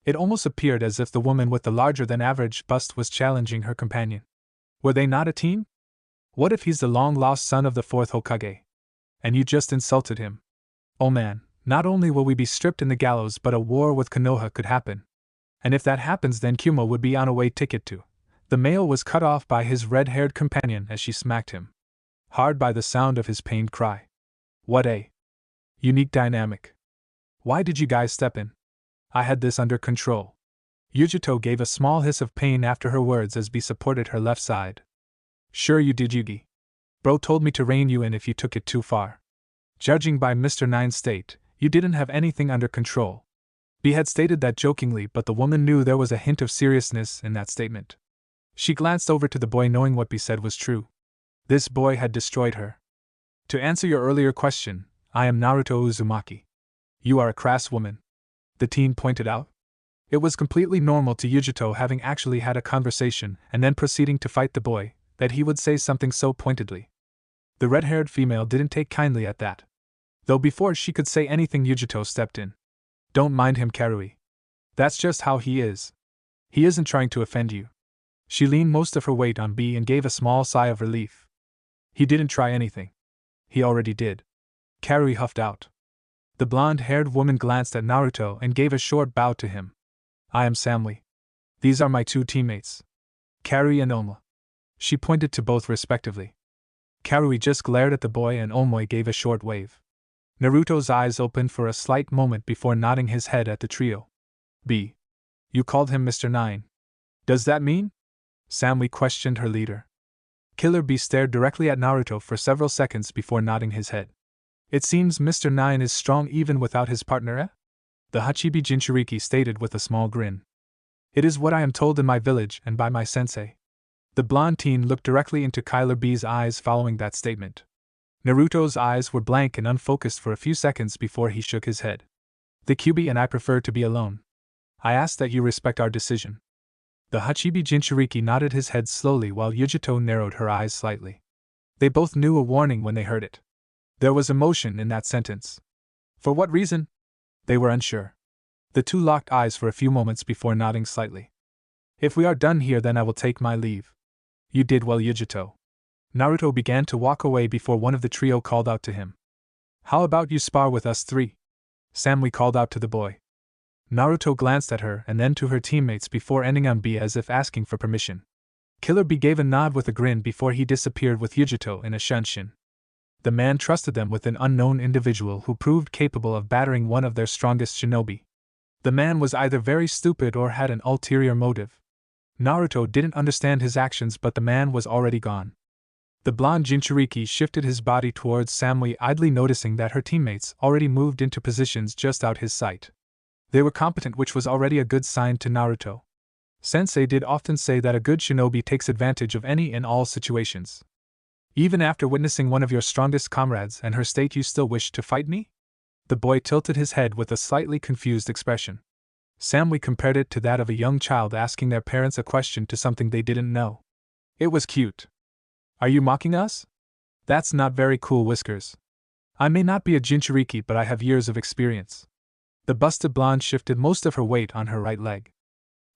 It almost appeared as if the woman with the larger-than-average bust was challenging her companion. Were they not a team? What if he's the long-lost son of the 4th Hokage? And you just insulted him? Oh man, not only will we be stripped in the gallows but a war with Konoha could happen. And if that happens then Kumo would be on a way ticket to. The male was cut off by his red-haired companion as she smacked him. Hard by the sound of his pained cry. What a unique dynamic. Why did you guys step in? I had this under control. Yujito gave a small hiss of pain after her words as B supported her left side. Sure you did, Yugi. Bro told me to rein you in if you took it too far. Judging by Mr. Nine's state, you didn't have anything under control. B had stated that jokingly, but the woman knew there was a hint of seriousness in that statement. She glanced over to the boy knowing what B said was true. This boy had destroyed her. To answer your earlier question, I am Naruto Uzumaki. You are a crass woman. The teen pointed out. It was completely normal to Yujito having actually had a conversation and then proceeding to fight the boy, that he would say something so pointedly. The red-haired female didn't take kindly at that. Though before she could say anything Yujito stepped in. Don't mind him, Karui. That's just how he is. He isn't trying to offend you. She leaned most of her weight on B and gave a small sigh of relief. He didn't try anything. He already did. Karui huffed out. The blonde-haired woman glanced at Naruto and gave a short bow to him. I am Samui. These are my 2 teammates. Karui and Oma. She pointed to both respectively. Karui just glared at the boy and Omoi gave a short wave. Naruto's eyes opened for a slight moment before nodding his head at the trio. B. You called him Mr. Nine. Does that mean? Samui questioned her leader. Killer B stared directly at Naruto for several seconds before nodding his head. It seems Mr. Nine is strong even without his partner, eh? The Hachibi Jinchuriki stated with a small grin. It is what I am told in my village and by my sensei. The blonde teen looked directly into Kyler B's eyes following that statement. Naruto's eyes were blank and unfocused for a few seconds before he shook his head. The Kyubi and I prefer to be alone. I ask that you respect our decision. The Hachibi Jinchuriki nodded his head slowly while Yujito narrowed her eyes slightly. They both knew a warning when they heard it. There was emotion in that sentence. For what reason? They were unsure. The 2 locked eyes for a few moments before nodding slightly. If we are done here then I will take my leave. You did well, Yujito. Naruto began to walk away before one of the trio called out to him. How about you spar with us 3? Samui called out to the boy. Naruto glanced at her and then to her teammates before ending on B as if asking for permission. Killer B gave a nod with a grin before he disappeared with Yujito in a shunshin. The man trusted them with an unknown individual who proved capable of battering one of their strongest shinobi. The man was either very stupid or had an ulterior motive. Naruto didn't understand his actions, but the man was already gone. The blonde Jinchuriki shifted his body towards Samui, idly noticing that her teammates already moved into positions just out his sight. They were competent, which was already a good sign to Naruto. Sensei did often say that a good shinobi takes advantage of any and all situations. Even after witnessing one of your strongest comrades and her state, you still wish to fight me? The boy tilted his head with a slightly confused expression. Samui compared it to that of a young child asking their parents a question to something they didn't know. It was cute. Are you mocking us? That's not very cool, Whiskers. I may not be a Jinchuriki, but I have years of experience. The busted blonde shifted most of her weight on her right leg.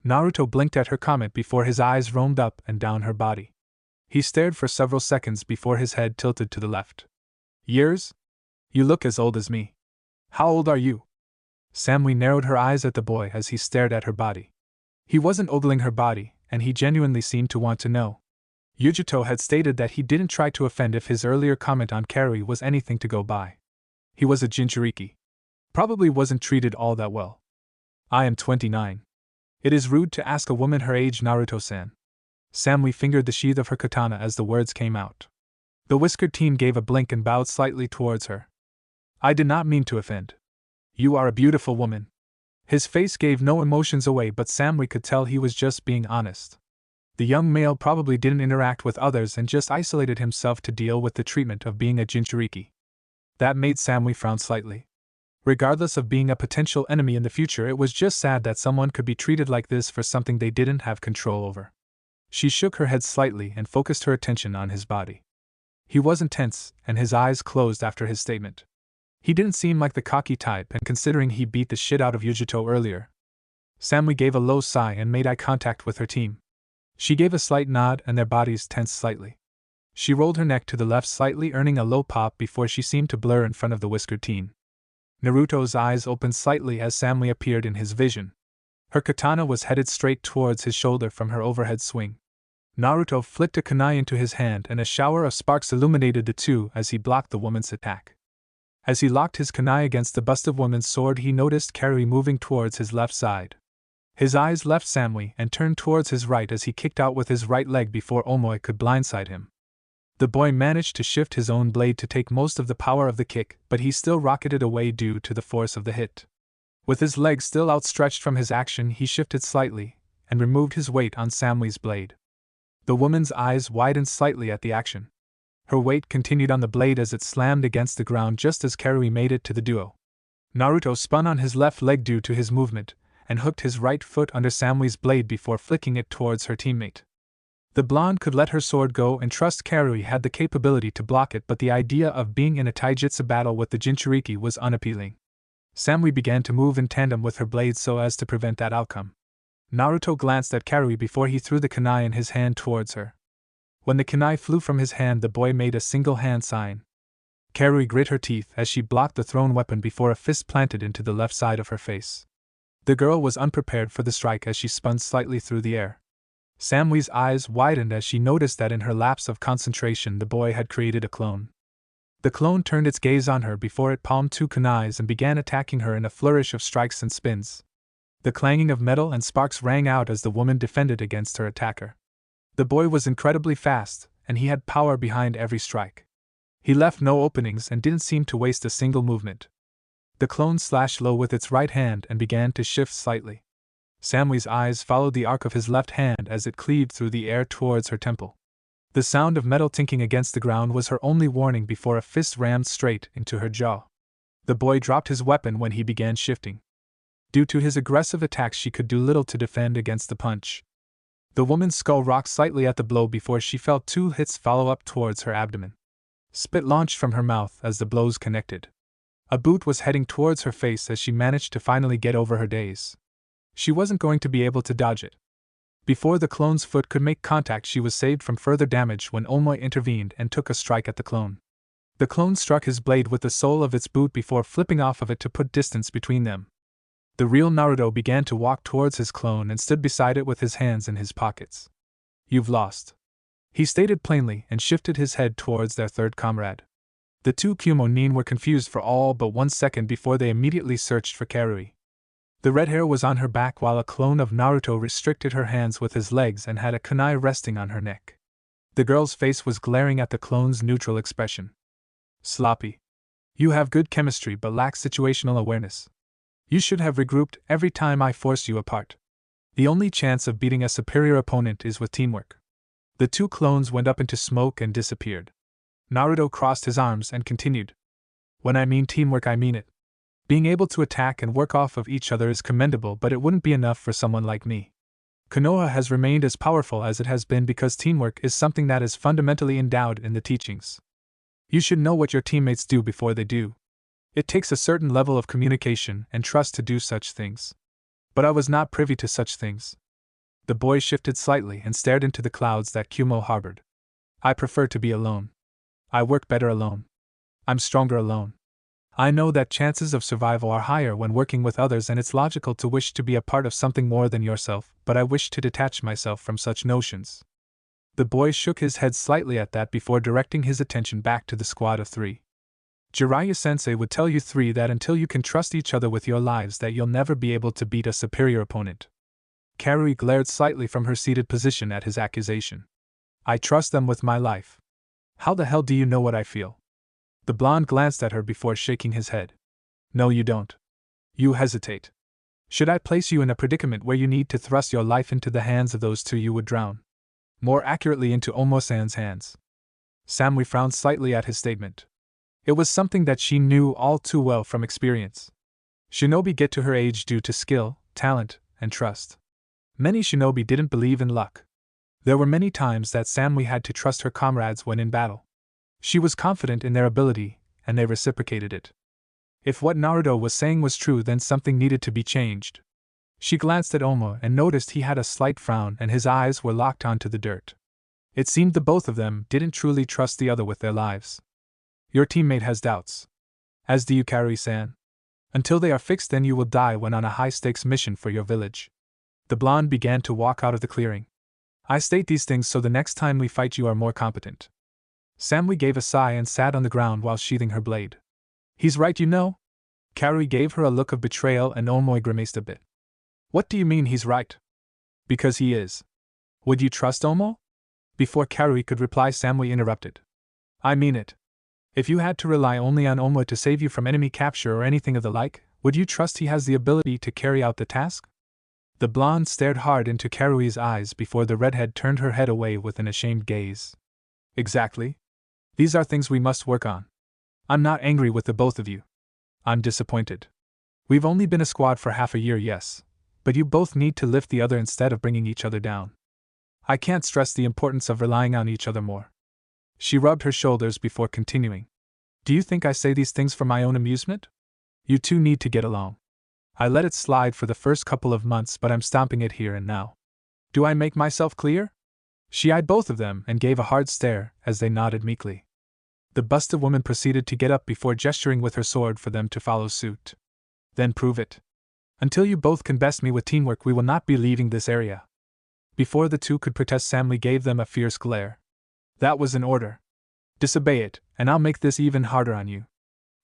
Naruto blinked at her comment before his eyes roamed up and down her body. He stared for several seconds before his head tilted to the left. Years? You look as old as me. How old are you? Samui narrowed her eyes at the boy as he stared at her body. He wasn't ogling her body, and he genuinely seemed to want to know. Yujito had stated that he didn't try to offend if his earlier comment on Karui was anything to go by. He was a Jinchuriki. Probably wasn't treated all that well. I am 29. It is rude to ask a woman her age, Naruto-san. Samui fingered the sheath of her katana as the words came out. The whiskered teen gave a blink and bowed slightly towards her. I did not mean to offend. You are a beautiful woman. His face gave no emotions away, but Samui could tell he was just being honest. The young male probably didn't interact with others and just isolated himself to deal with the treatment of being a Jinchuriki. That made Samui frown slightly. Regardless of being a potential enemy in the future, it was just sad that someone could be treated like this for something they didn't have control over. She shook her head slightly and focused her attention on his body. He wasn't tense, and his eyes closed after his statement. He didn't seem like the cocky type, and considering he beat the shit out of Yujito earlier. Samui gave a low sigh and made eye contact with her team. She gave a slight nod and their bodies tensed slightly. She rolled her neck to the left slightly, earning a low pop before she seemed to blur in front of the whiskered teen. Naruto's eyes opened slightly as Samui appeared in his vision. Her katana was headed straight towards his shoulder from her overhead swing. Naruto flicked a kunai into his hand and a shower of sparks illuminated the two as he blocked the woman's attack. As he locked his kunai against the busted woman's sword, he noticed Karui moving towards his left side. His eyes left Samui and turned towards his right as he kicked out with his right leg before Omoi could blindside him. The boy managed to shift his own blade to take most of the power of the kick, but he still rocketed away due to the force of the hit. With his legs still outstretched from his action, he shifted slightly and removed his weight on Samui's blade. The woman's eyes widened slightly at the action. Her weight continued on the blade as it slammed against the ground just as Karui made it to the duo. Naruto spun on his left leg due to his movement and hooked his right foot under Samui's blade before flicking it towards her teammate. The blonde could let her sword go and trust Karui had the capability to block it, but the idea of being in a taijutsu battle with the Jinchuriki was unappealing. Samui began to move in tandem with her blade so as to prevent that outcome. Naruto glanced at Karui before he threw the kunai in his hand towards her. When the kunai flew from his hand, the boy made a single hand sign. Karui grit her teeth as she blocked the thrown weapon before a fist planted into the left side of her face. The girl was unprepared for the strike as she spun slightly through the air. Samui's eyes widened as she noticed that in her lapse of concentration the boy had created a clone. The clone turned its gaze on her before it palmed two kunais and began attacking her in a flourish of strikes and spins. The clanging of metal and sparks rang out as the woman defended against her attacker. The boy was incredibly fast, and he had power behind every strike. He left no openings and didn't seem to waste a single movement. The clone slashed low with its right hand and began to shift slightly. Samui's eyes followed the arc of his left hand as it cleaved through the air towards her temple. The sound of metal tinking against the ground was her only warning before a fist rammed straight into her jaw. The boy dropped his weapon when he began shifting. Due to his aggressive attacks, she could do little to defend against the punch. The woman's skull rocked slightly at the blow before she felt two hits follow up towards her abdomen. Spit launched from her mouth as the blows connected. A boot was heading towards her face as she managed to finally get over her daze. She wasn't going to be able to dodge it. Before the clone's foot could make contact, she was saved from further damage when Omoi intervened and took a strike at the clone. The clone struck his blade with the sole of its boot before flipping off of it to put distance between them. The real Naruto began to walk towards his clone and stood beside it with his hands in his pockets. You've lost, he stated plainly and shifted his head towards their third comrade. The two Kumo nin were confused for all but 1 second before they immediately searched for Karui. The red hair was on her back while a clone of Naruto restricted her hands with his legs and had a kunai resting on her neck. The girl's face was glaring at the clone's neutral expression. Sloppy. You have good chemistry but lack situational awareness. You should have regrouped every time I forced you apart. The only chance of beating a superior opponent is with teamwork. The two clones went up into smoke and disappeared. Naruto crossed his arms and continued. When I mean teamwork, I mean it. Being able to attack and work off of each other is commendable, but it wouldn't be enough for someone like me. Konoha has remained as powerful as it has been because teamwork is something that is fundamentally endowed in the teachings. You should know what your teammates do before they do. It takes a certain level of communication and trust to do such things. But I was not privy to such things. The boy shifted slightly and stared into the clouds that Kumo harbored. I prefer to be alone. I work better alone. I'm stronger alone. I know that chances of survival are higher when working with others, and it's logical to wish to be a part of something more than yourself, but I wish to detach myself from such notions. The boy shook his head slightly at that before directing his attention back to the squad of 3. Jiraiya-sensei would tell you 3 that until you can trust each other with your lives that you'll never be able to beat a superior opponent. Karui glared slightly from her seated position at his accusation. I trust them with my life. How the hell do you know what I feel? The blonde glanced at her before shaking his head. No, you don't. You hesitate. Should I place you in a predicament where you need to thrust your life into the hands of those 2, you would drown. More accurately, into Omo-san's hands. Samui frowned slightly at his statement. It was something that she knew all too well from experience. Shinobi get to her age due to skill, talent, and trust. Many shinobi didn't believe in luck. There were many times that Samui had to trust her comrades when in battle. She was confident in their ability, and they reciprocated it. If what Naruto was saying was true, then something needed to be changed. She glanced at Omo and noticed he had a slight frown and his eyes were locked onto the dirt. It seemed the both of them didn't truly trust the other with their lives. Your teammate has doubts. As do you, Karui-san. Until they are fixed, then you will die when on a high-stakes mission for your village. The blonde began to walk out of the clearing. I state these things so the next time we fight you are more competent. Samui gave a sigh and sat on the ground while sheathing her blade. He's right, you know? Karui gave her a look of betrayal and Omoi grimaced a bit. What do you mean he's right? Because he is. Would you trust Omo? Before Karui could reply, Samui interrupted. I mean it. If you had to rely only on Omo to save you from enemy capture or anything of the like, would you trust he has the ability to carry out the task? The blonde stared hard into Karui's eyes before the redhead turned her head away with an ashamed gaze. Exactly. These are things we must work on. I'm not angry with the both of you. I'm disappointed. We've only been a squad for half a year, yes, but you both need to lift the other instead of bringing each other down. I can't stress the importance of relying on each other more. She rubbed her shoulders before continuing. Do you think I say these things for my own amusement? You two need to get along. I let it slide for the first couple of months, but I'm stopping it here and now. Do I make myself clear? She eyed both of them and gave a hard stare as they nodded meekly. The busted woman proceeded to get up before gesturing with her sword for them to follow suit. Then prove it. Until you both can best me with teamwork, we will not be leaving this area. Before the 2 could protest, Samui gave them a fierce glare. That was an order. Disobey it, and I'll make this even harder on you.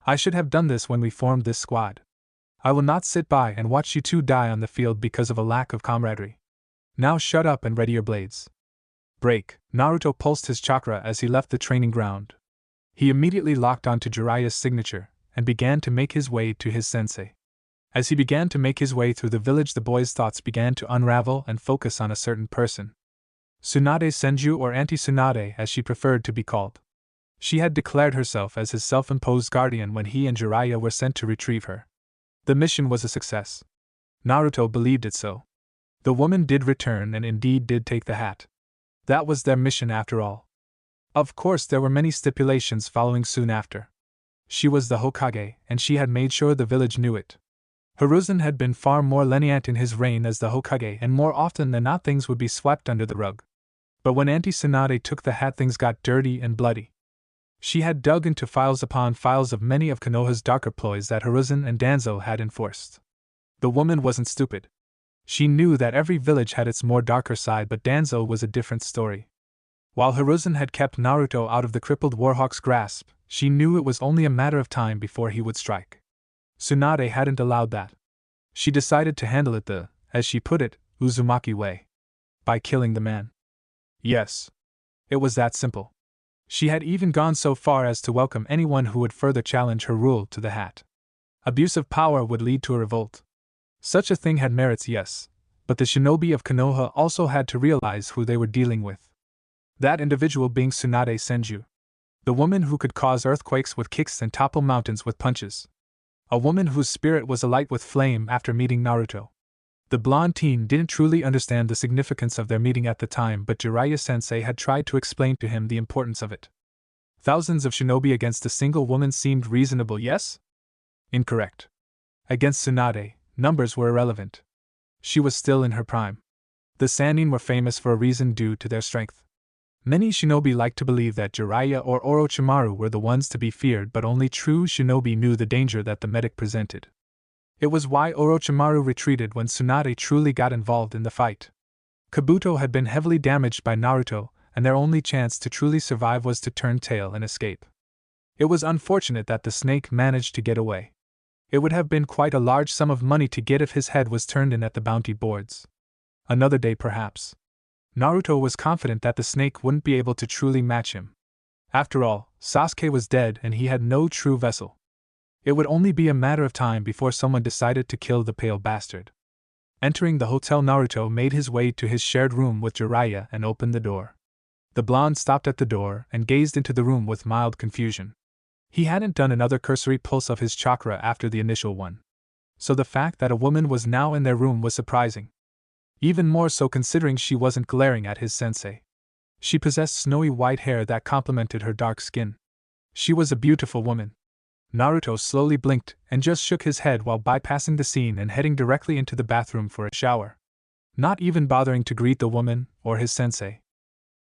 I should have done this when we formed this squad. I will not sit by and watch you 2 die on the field because of a lack of camaraderie. Now shut up and ready your blades. Break. Naruto pulsed his chakra as he left the training ground. He immediately locked onto Jiraiya's signature and began to make his way to his sensei. As he began to make his way through the village, the boy's thoughts began to unravel and focus on a certain person. Tsunade Senju, or Auntie Tsunade as she preferred to be called. She had declared herself as his self-imposed guardian when he and Jiraiya were sent to retrieve her. The mission was a success. Naruto believed it so. The woman did return and indeed did take the hat. That was their mission after all. Of course, there were many stipulations following soon after. She was the Hokage, and she had made sure the village knew it. Hiruzen had been far more lenient in his reign as the Hokage, and more often than not things would be swept under the rug. But when Auntie Tsunade took the hat, things got dirty and bloody. She had dug into files upon files of many of Konoha's darker ploys that Hiruzen and Danzo had enforced. The woman wasn't stupid. She knew that every village had its more darker side, but Danzo was a different story. While Hiruzen had kept Naruto out of the crippled Warhawk's grasp, she knew it was only a matter of time before he would strike. Tsunade hadn't allowed that. She decided to handle it the, as she put it, Uzumaki way. By killing the man. Yes. It was that simple. She had even gone so far as to welcome anyone who would further challenge her rule to the hat. Abuse of power would lead to a revolt. Such a thing had merits, yes, but the shinobi of Konoha also had to realize who they were dealing with. That individual being Tsunade Senju. The woman who could cause earthquakes with kicks and topple mountains with punches. A woman whose spirit was alight with flame after meeting Naruto. The blonde teen didn't truly understand the significance of their meeting at the time, but Jiraiya-sensei had tried to explain to him the importance of it. Thousands of shinobi against a single woman seemed reasonable, yes? Incorrect. Against Tsunade, numbers were irrelevant. She was still in her prime. The Sannin were famous for a reason due to their strength. Many shinobi liked to believe that Jiraiya or Orochimaru were the ones to be feared, but only true shinobi knew the danger that the medic presented. It was why Orochimaru retreated when Tsunade truly got involved in the fight. Kabuto had been heavily damaged by Naruto, and their only chance to truly survive was to turn tail and escape. It was unfortunate that the snake managed to get away. It would have been quite a large sum of money to get if his head was turned in at the bounty boards. Another day perhaps. Naruto was confident that the snake wouldn't be able to truly match him. After all, Sasuke was dead and he had no true vessel. It would only be a matter of time before someone decided to kill the pale bastard. Entering the hotel, Naruto made his way to his shared room with Jiraiya and opened the door. The blonde stopped at the door and gazed into the room with mild confusion. He hadn't done another cursory pulse of his chakra after the initial one. So the fact that a woman was now in their room was surprising. Even more so considering she wasn't glaring at his sensei. She possessed snowy white hair that complemented her dark skin. She was a beautiful woman. Naruto slowly blinked and just shook his head while bypassing the scene and heading directly into the bathroom for a shower. Not even bothering to greet the woman or his sensei.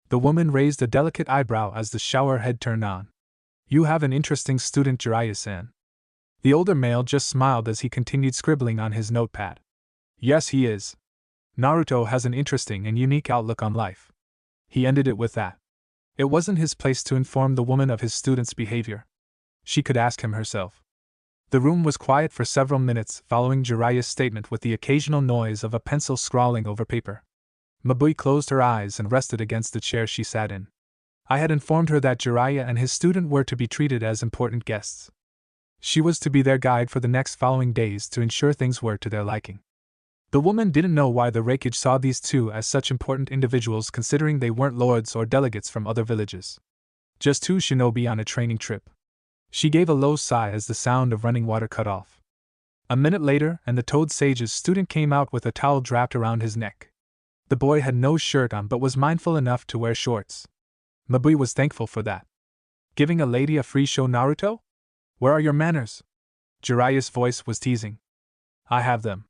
The woman raised a delicate eyebrow as the shower head turned on. "You have an interesting student, Jiraiya-san." The older male just smiled as he continued scribbling on his notepad. "Yes, he is. Naruto has an interesting and unique outlook on life." He ended it with that. It wasn't his place to inform the woman of his student's behavior. She could ask him herself. The room was quiet for several minutes following Jiraiya's statement, with the occasional noise of a pencil scrawling over paper. Mabui closed her eyes and rested against the chair she sat in. I had informed her that Jiraiya and his student were to be treated as important guests. She was to be their guide for the next following days to ensure things were to their liking. The woman didn't know why the Raikage saw these two as such important individuals, considering they weren't lords or delegates from other villages. Just two shinobi on a training trip. She gave a low sigh as the sound of running water cut off. A minute later, and the Toad Sage's student came out with a towel wrapped around his neck. The boy had no shirt on but was mindful enough to wear shorts. Mabui was thankful for that. "Giving a lady a free show, Naruto? Where are your manners?" Jiraiya's voice was teasing. "I have them.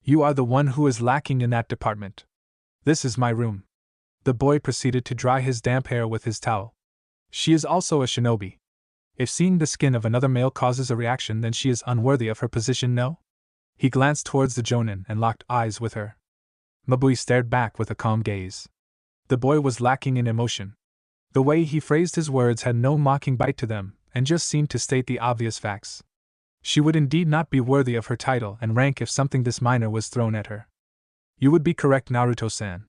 You are the one who is lacking in that department. This is my room." The boy proceeded to dry his damp hair with his towel. "She is also a shinobi. If seeing the skin of another male causes a reaction, then she is unworthy of her position, no?" He glanced towards the jonin and locked eyes with her. Mabui stared back with a calm gaze. The boy was lacking in emotion. The way he phrased his words had no mocking bite to them, and just seemed to state the obvious facts. She would indeed not be worthy of her title and rank if something this minor was thrown at her. "You would be correct, Naruto-san.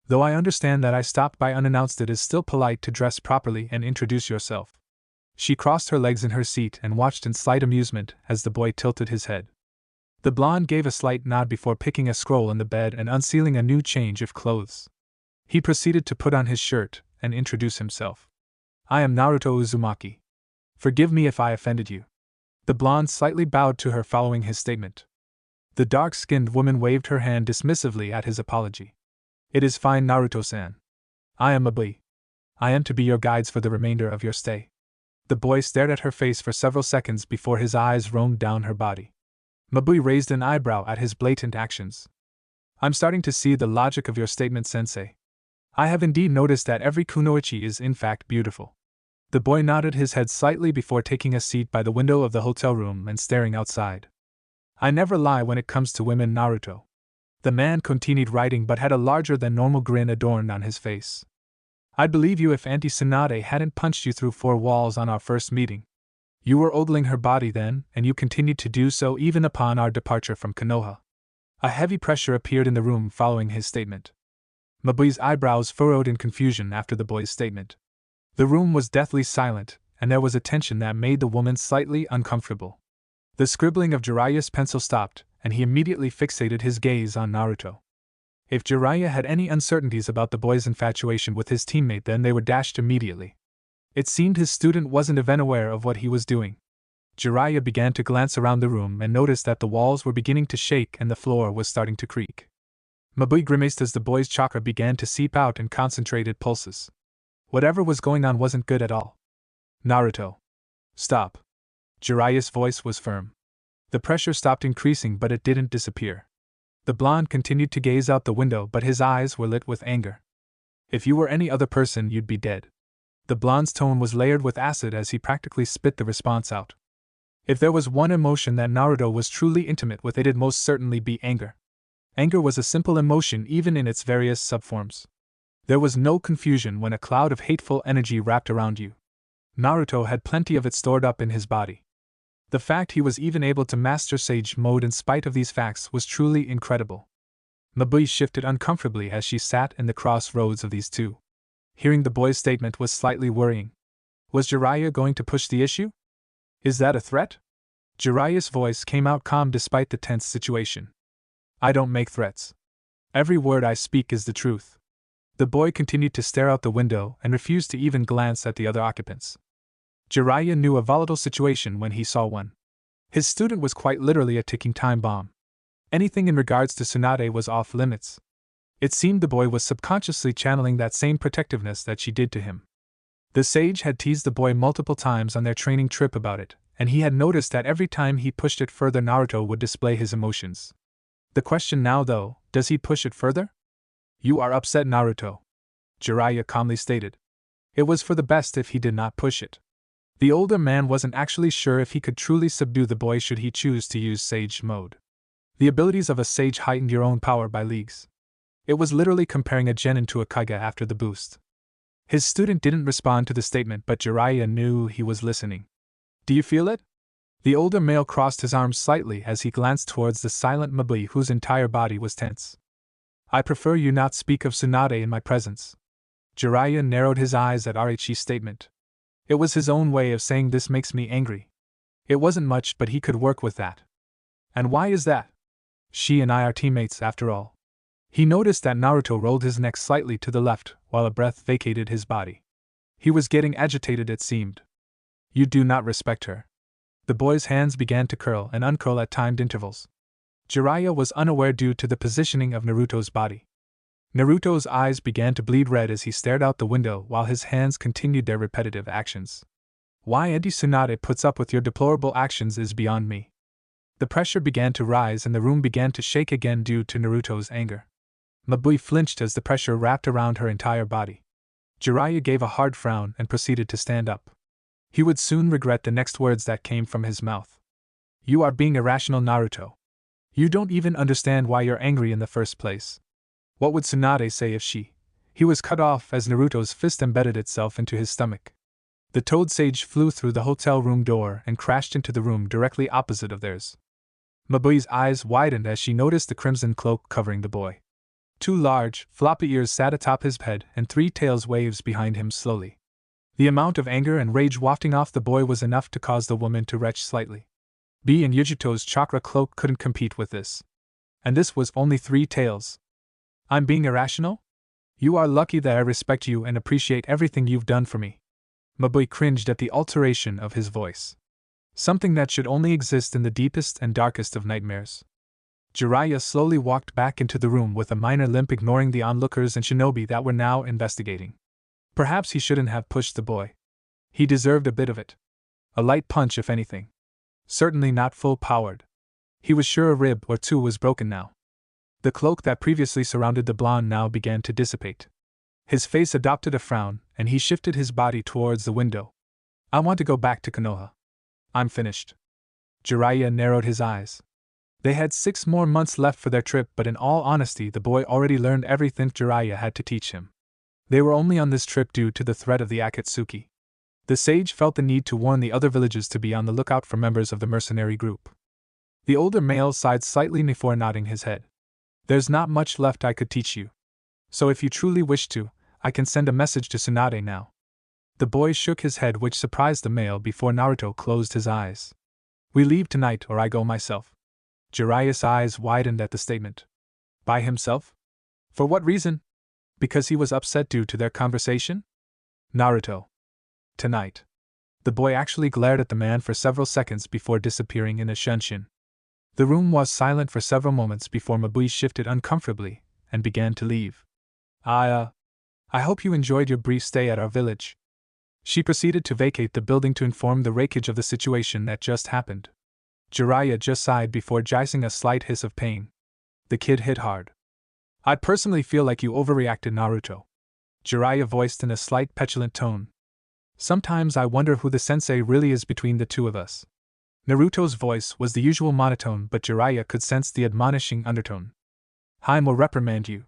Though I understand that I stopped by unannounced, it is still polite to dress properly and introduce yourself." She crossed her legs in her seat and watched in slight amusement as the boy tilted his head. The blonde gave a slight nod before picking a scroll in the bed and unsealing a new change of clothes. He proceeded to put on his shirt and introduce himself. "I am Naruto Uzumaki. Forgive me if I offended you." The blonde slightly bowed to her following his statement. The dark-skinned woman waved her hand dismissively at his apology. "It is fine, Naruto-san. I am Mabui. I am to be your guides for the remainder of your stay." The boy stared at her face for several seconds before his eyes roamed down her body. Mabui raised an eyebrow at his blatant actions. "I'm starting to see the logic of your statement, sensei. I have indeed noticed that every kunoichi is in fact beautiful." The boy nodded his head slightly before taking a seat by the window of the hotel room and staring outside. "I never lie when it comes to women, Naruto." The man continued writing but had a larger than normal grin adorned on his face. "I'd believe you if Auntie Tsunade hadn't punched you through 4 walls on our first meeting. You were ogling her body then, and you continued to do so even upon our departure from Konoha." A heavy pressure appeared in the room following his statement. Mabui's eyebrows furrowed in confusion after the boy's statement. The room was deathly silent, and there was a tension that made the woman slightly uncomfortable. The scribbling of Jiraiya's pencil stopped, and he immediately fixated his gaze on Naruto. If Jiraiya had any uncertainties about the boy's infatuation with his teammate, then they were dashed immediately. It seemed his student wasn't even aware of what he was doing. Jiraiya began to glance around the room and noticed that the walls were beginning to shake and the floor was starting to creak. Mabui grimaced as the boy's chakra began to seep out in concentrated pulses. Whatever was going on wasn't good at all. Naruto. Stop. Jiraiya's voice was firm. The pressure stopped increasing, but it didn't disappear. The blonde continued to gaze out the window, but his eyes were lit with anger. If you were any other person, you'd be dead. The blonde's tone was layered with acid as he practically spit the response out. If there was one emotion that Naruto was truly intimate with, it'd most certainly be anger. Anger was a simple emotion even in its various subforms. There was no confusion when a cloud of hateful energy wrapped around you. Naruto had plenty of it stored up in his body. The fact he was even able to master Sage Mode in spite of these facts was truly incredible. Mabui shifted uncomfortably as she sat in the crossroads of these two. Hearing the boy's statement was slightly worrying. Was Jiraiya going to push the issue? Is that a threat? Jiraiya's voice came out calm despite the tense situation. I don't make threats. Every word I speak is the truth. The boy continued to stare out the window and refused to even glance at the other occupants. Jiraiya knew a volatile situation when he saw one. His student was quite literally a ticking time bomb. Anything in regards to Tsunade was off limits. It seemed the boy was subconsciously channeling that same protectiveness that she did to him. The sage had teased the boy multiple times on their training trip about it, and he had noticed that every time he pushed it further, Naruto would display his emotions. The question now, though, does he push it further? You are upset, Naruto, Jiraiya calmly stated. It was for the best if he did not push it. The older man wasn't actually sure if he could truly subdue the boy should he choose to use Sage Mode. The abilities of a sage heightened your own power by leagues. It was literally comparing a genin to a Kage after the boost. His student didn't respond to the statement, but Jiraiya knew he was listening. Do you feel it? The older male crossed his arms slightly as he glanced towards the silent Mabui, whose entire body was tense. I prefer you not speak of Tsunade in my presence. Jiraiya narrowed his eyes at Razuhfy's statement. It was his own way of saying this makes me angry. It wasn't much, but he could work with that. And why is that? She and I are teammates after all. He noticed that Naruto rolled his neck slightly to the left while a breath vacated his body. He was getting agitated, it seemed. You do not respect her. The boy's hands began to curl and uncurl at timed intervals. Jiraiya was unaware due to the positioning of Naruto's body. Naruto's eyes began to bleed red as he stared out the window while his hands continued their repetitive actions. Why Auntie Tsunade puts up with your deplorable actions is beyond me. The pressure began to rise and the room began to shake again due to Naruto's anger. Mabui flinched as the pressure wrapped around her entire body. Jiraiya gave a hard frown and proceeded to stand up. He would soon regret the next words that came from his mouth. You are being irrational, Naruto. You don't even understand why you're angry in the first place. What would Tsunade say if He was cut off as Naruto's fist embedded itself into his stomach. The Toad Sage flew through the hotel room door and crashed into the room directly opposite of theirs. Mabui's eyes widened as she noticed the crimson cloak covering the boy. Two large, floppy ears sat atop his head and three tails waved behind him slowly. The amount of anger and rage wafting off the boy was enough to cause the woman to retch slightly. B and Yujito's chakra cloak couldn't compete with this. And this was only 3 tails. I'm being irrational? You are lucky that I respect you and appreciate everything you've done for me. Mabui cringed at the alteration of his voice. Something that should only exist in the deepest and darkest of nightmares. Jiraiya slowly walked back into the room with a minor limp, ignoring the onlookers and shinobi that were now investigating. Perhaps he shouldn't have pushed the boy. He deserved a bit of it. A light punch, if anything. Certainly not full-powered. He was sure a rib or two was broken now. The cloak that previously surrounded the blonde now began to dissipate. His face adopted a frown, and he shifted his body towards the window. I want to go back to Konoha. I'm finished. Jiraiya narrowed his eyes. They had 6 more months left for their trip, but in all honesty the boy already learned everything Jiraiya had to teach him. They were only on this trip due to the threat of the Akatsuki. The sage felt the need to warn the other villages to be on the lookout for members of the mercenary group. The older male sighed slightly before nodding his head. There's not much left I could teach you. So if you truly wish to, I can send a message to Tsunade now. The boy shook his head, which surprised the male before Naruto closed his eyes. We leave tonight or I go myself. Jiraiya's eyes widened at the statement. By himself? For what reason? Because he was upset due to their conversation? Naruto. Tonight. The boy actually glared at the man for several seconds before disappearing in a shunshin. The room was silent for several moments before Mabui shifted uncomfortably and began to leave. I hope you enjoyed your brief stay at our village. She proceeded to vacate the building to inform the Raikage of the situation that just happened. Jiraiya just sighed before jicing a slight hiss of pain. The kid hit hard. "I personally feel like you overreacted, Naruto," Jiraiya voiced in a slight petulant tone. "Sometimes I wonder who the sensei really is between the two of us." Naruto's voice was the usual monotone, but Jiraiya could sense the admonishing undertone. "I will reprimand you,"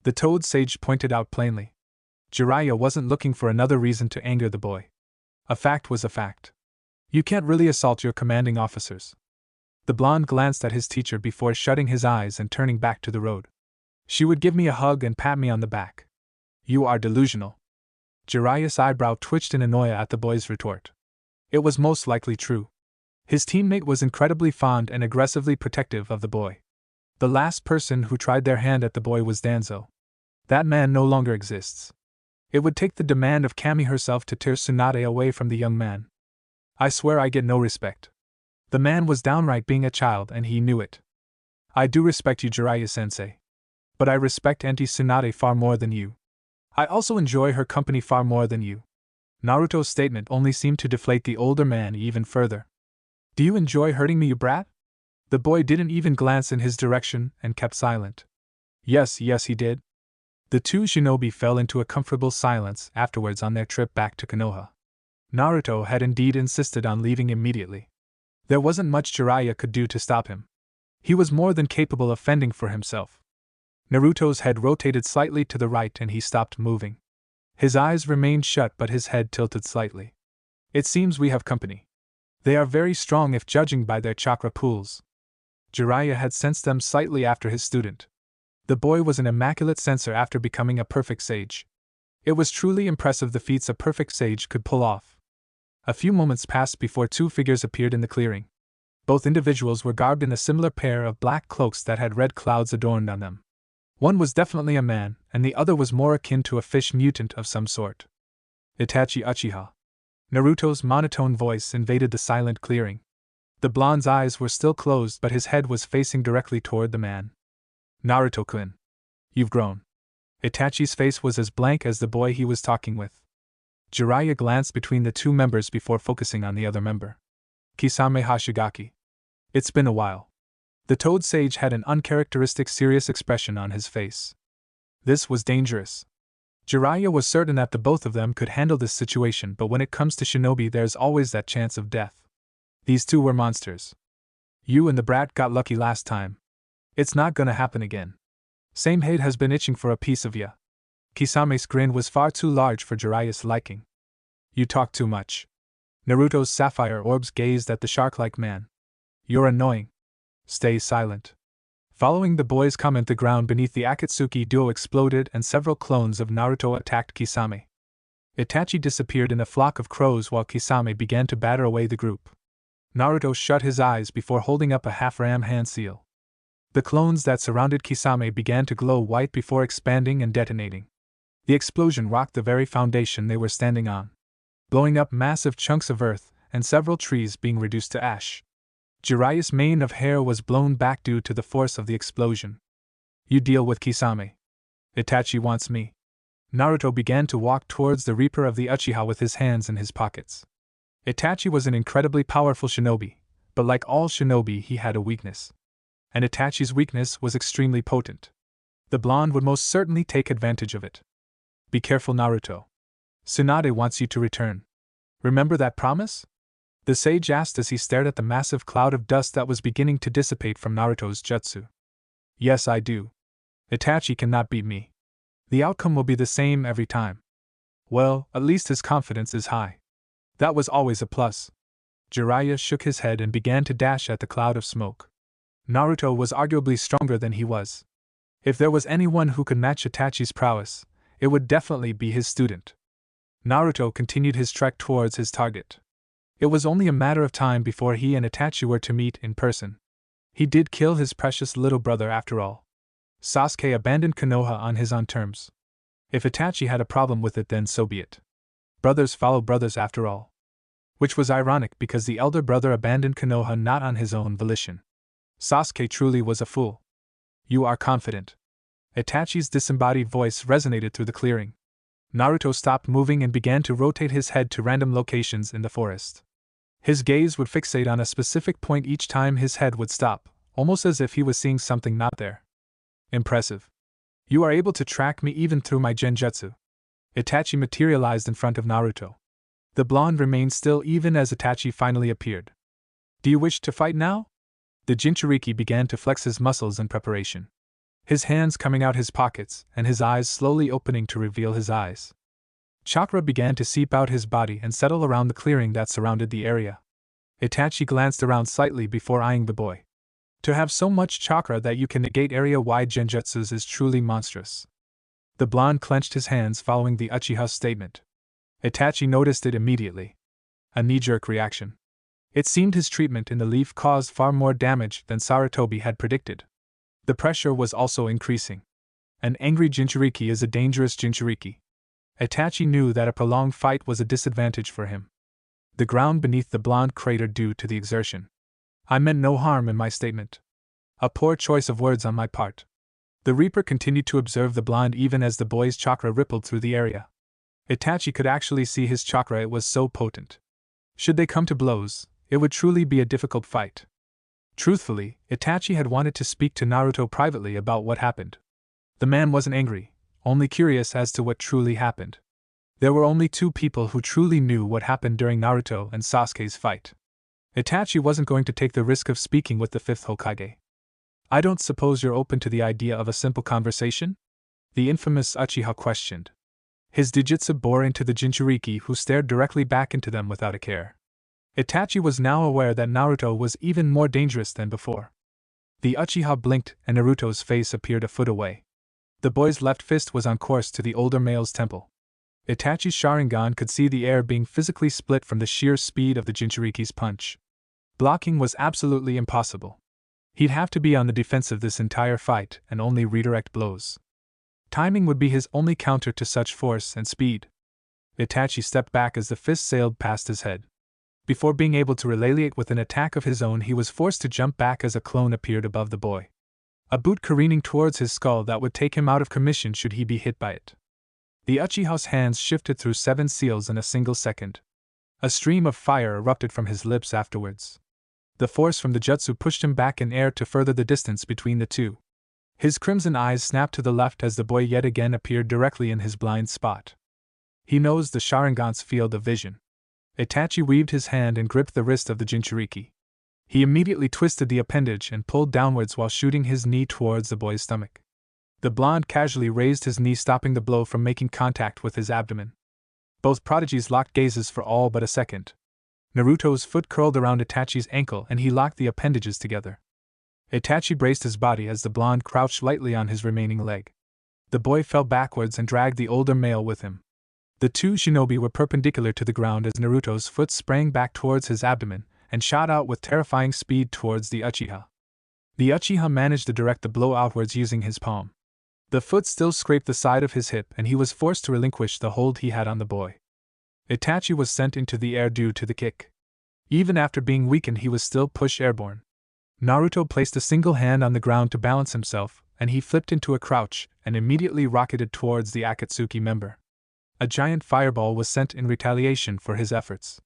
the Toad Sage pointed out plainly. Jiraiya wasn't looking for another reason to anger the boy. A fact was a fact. You can't really assault your commanding officers. The blonde glanced at his teacher before shutting his eyes and turning back to the road. "She would give me a hug and pat me on the back." "You are delusional." Jiraiya's eyebrow twitched in annoyance at the boy's retort. It was most likely true. His teammate was incredibly fond and aggressively protective of the boy. The last person who tried their hand at the boy was Danzo. That man no longer exists. It would take the demand of Kami herself to tear Tsunade away from the young man. I swear I get no respect. The man was downright being a child and he knew it. "I do respect you, Jiraiya-sensei. But I respect Auntie Tsunade far more than you. I also enjoy her company far more than you." Naruto's statement only seemed to deflate the older man even further. "Do you enjoy hurting me, you brat?" The boy didn't even glance in his direction and kept silent. Yes, he did. The two shinobi fell into a comfortable silence afterwards on their trip back to Konoha. Naruto had indeed insisted on leaving immediately. There wasn't much Jiraiya could do to stop him. He was more than capable of fending for himself. Naruto's head rotated slightly to the right and he stopped moving. His eyes remained shut but his head tilted slightly. "It seems we have company. They are very strong if judging by their chakra pools." Jiraiya had sensed them slightly after his student. The boy was an immaculate sensor after becoming a perfect sage. It was truly impressive the feats a perfect sage could pull off. A few moments passed before two figures appeared in the clearing. Both individuals were garbed in a similar pair of black cloaks that had red clouds adorned on them. One was definitely a man, and the other was more akin to a fish mutant of some sort. "Itachi Uchiha." Naruto's monotone voice invaded the silent clearing. The blonde's eyes were still closed but his head was facing directly toward the man. "Naruto-kun. You've grown." Itachi's face was as blank as the boy he was talking with. Jiraiya glanced between the two members before focusing on the other member. "Kisame Hashigaki. It's been a while." The Toad Sage had an uncharacteristic serious expression on his face. This was dangerous. Jiraiya was certain that the both of them could handle this situation, but when it comes to shinobi there's always that chance of death. These two were monsters. "You and the brat got lucky last time. It's not gonna happen again. Same head has been itching for a piece of ya." Kisame's grin was far too large for Jiraiya's liking. "You talk too much." Naruto's sapphire orbs gazed at the shark-like man. "You're annoying. Stay silent." Following the boy's comment, the ground beneath the Akatsuki duo exploded and several clones of Naruto attacked Kisame. Itachi disappeared in a flock of crows while Kisame began to batter away the group. Naruto shut his eyes before holding up a half-ram hand seal. The clones that surrounded Kisame began to glow white before expanding and detonating. The explosion rocked the very foundation they were standing on, blowing up massive chunks of earth and several trees being reduced to ash. Jiraiya's mane of hair was blown back due to the force of the explosion. "You deal with Kisame. Itachi wants me." Naruto began to walk towards the Reaper of the Uchiha with his hands in his pockets. Itachi was an incredibly powerful shinobi, but like all shinobi he had a weakness. And Itachi's weakness was extremely potent. The blonde would most certainly take advantage of it. "Be careful, Naruto. Tsunade wants you to return. Remember that promise?" the sage asked as he stared at the massive cloud of dust that was beginning to dissipate from Naruto's jutsu. "Yes, I do. Itachi cannot beat me. The outcome will be the same every time." "Well, at least his confidence is high. That was always a plus." Jiraiya shook his head and began to dash at the cloud of smoke. Naruto was arguably stronger than he was. If there was anyone who could match Itachi's prowess, it would definitely be his student. Naruto continued his trek towards his target. It was only a matter of time before he and Itachi were to meet in person. He did kill his precious little brother after all. Sasuke abandoned Konoha on his own terms. If Itachi had a problem with it, then so be it. Brothers follow brothers after all. Which was ironic because the elder brother abandoned Konoha not on his own volition. Sasuke truly was a fool. "You are confident." Itachi's disembodied voice resonated through the clearing. Naruto stopped moving and began to rotate his head to random locations in the forest. His gaze would fixate on a specific point each time his head would stop, almost as if he was seeing something not there. Impressive. You are able to track me even through my genjutsu. Itachi materialized in front of Naruto. The blonde remained still even as Itachi finally appeared. Do you wish to fight now? The Jinchuriki began to flex his muscles in preparation. His hands coming out his pockets, and his eyes slowly opening to reveal his eyes. Chakra began to seep out his body and settle around the clearing that surrounded the area. Itachi glanced around slightly before eyeing the boy. To have so much chakra that you can negate area-wide genjutsus is truly monstrous. The blonde clenched his hands following the Uchiha's statement. Itachi noticed it immediately. A knee-jerk reaction. It seemed his treatment in the leaf caused far more damage than Sarutobi had predicted. The pressure was also increasing. An angry Jinchuriki is a dangerous Jinchuriki. Itachi knew that a prolonged fight was a disadvantage for him. The ground beneath the blonde cratered due to the exertion. I meant no harm in my statement. A poor choice of words on my part. The Reaper continued to observe the blonde even as the boy's chakra rippled through the area. Itachi could actually see his chakra, it was so potent. Should they come to blows, it would truly be a difficult fight. Truthfully, Itachi had wanted to speak to Naruto privately about what happened. The man wasn't angry, only curious as to what truly happened. There were only two people who truly knew what happened during Naruto and Sasuke's fight. Itachi wasn't going to take the risk of speaking with the fifth Hokage. I don't suppose you're open to the idea of a simple conversation? The infamous Uchiha questioned. His Dijutsu bore into the Jinchuriki, who stared directly back into them without a care. Itachi was now aware that Naruto was even more dangerous than before. The Uchiha blinked and Naruto's face appeared a foot away. The boy's left fist was on course to the older male's temple. Itachi's Sharingan could see the air being physically split from the sheer speed of the Jinchuriki's punch. Blocking was absolutely impossible. He'd have to be on the defensive this entire fight and only redirect blows. Timing would be his only counter to such force and speed. Itachi stepped back as the fist sailed past his head. Before being able to retaliate with an attack of his own, he was forced to jump back as a clone appeared above the boy. A boot careening towards his skull that would take him out of commission should he be hit by it. The Uchiha's hands shifted through 7 seals in a single second. A stream of fire erupted from his lips afterwards. The force from the jutsu pushed him back in air to further the distance between the two. His crimson eyes snapped to the left as the boy yet again appeared directly in his blind spot. He knows the Sharingan's field of vision. Itachi weaved his hand and gripped the wrist of the Jinchuriki. He immediately twisted the appendage and pulled downwards while shooting his knee towards the boy's stomach. The blonde casually raised his knee, stopping the blow from making contact with his abdomen. Both prodigies locked gazes for all but a second. Naruto's foot curled around Itachi's ankle and he locked the appendages together. Itachi braced his body as the blonde crouched lightly on his remaining leg. The boy fell backwards and dragged the older male with him. The two shinobi were perpendicular to the ground as Naruto's foot sprang back towards his abdomen and shot out with terrifying speed towards the Uchiha. The Uchiha managed to direct the blow outwards using his palm. The foot still scraped the side of his hip and he was forced to relinquish the hold he had on the boy. Itachi was sent into the air due to the kick. Even after being weakened, he was still pushed airborne. Naruto placed a single hand on the ground to balance himself, and he flipped into a crouch and immediately rocketed towards the Akatsuki member. A giant fireball was sent in retaliation for his efforts.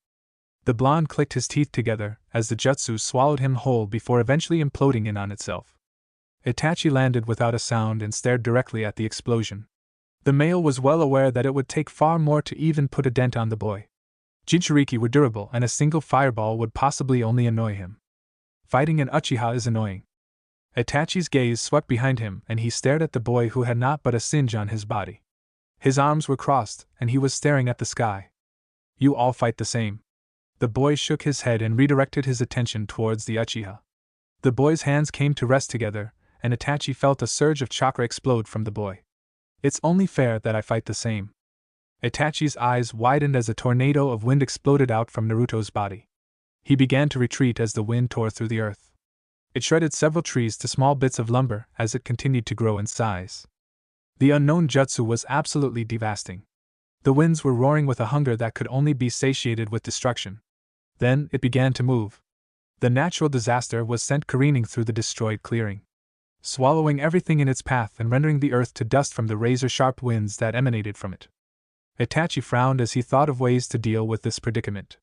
The blonde clicked his teeth together as the jutsu swallowed him whole before eventually imploding in on itself. Itachi landed without a sound and stared directly at the explosion. The male was well aware that it would take far more to even put a dent on the boy. Jinchuriki were durable and a single fireball would possibly only annoy him. Fighting an Uchiha is annoying. Itachi's gaze swept behind him and he stared at the boy who had not but a singe on his body. His arms were crossed and he was staring at the sky. You all fight the same. The boy shook his head and redirected his attention towards the Uchiha. The boy's hands came to rest together and Itachi felt a surge of chakra explode from the boy. It's only fair that I fight the same. Itachi's eyes widened as a tornado of wind exploded out from Naruto's body. He began to retreat as the wind tore through the earth. It shredded several trees to small bits of lumber as it continued to grow in size. The unknown jutsu was absolutely devastating. The winds were roaring with a hunger that could only be satiated with destruction. Then it began to move. The natural disaster was sent careening through the destroyed clearing, swallowing everything in its path and rendering the earth to dust from the razor-sharp winds that emanated from it. Itachi frowned as he thought of ways to deal with this predicament.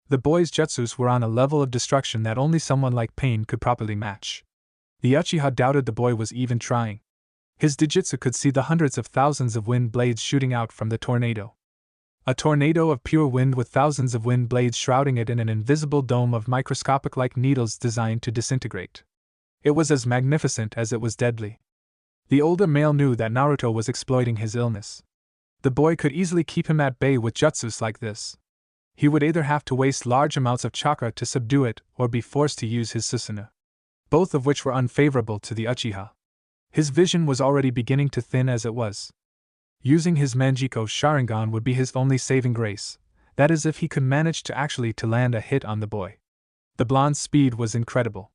The boy's jutsus were on a level of destruction that only someone like Pain could properly match. The Uchiha doubted the boy was even trying. His Dijitsu could see the hundreds of thousands of wind blades shooting out from the tornado. A tornado of pure wind with thousands of wind blades shrouding it in an invisible dome of microscopic-like needles designed to disintegrate. It was as magnificent as it was deadly. The older male knew that Naruto was exploiting his illness. The boy could easily keep him at bay with jutsus like this. He would either have to waste large amounts of chakra to subdue it or be forced to use his Susanoo, both of which were unfavorable to the Uchiha. His vision was already beginning to thin as it was. Using his Manjiko Sharingan would be his only saving grace, that is if he could manage to land a hit on the boy. The blonde's speed was incredible.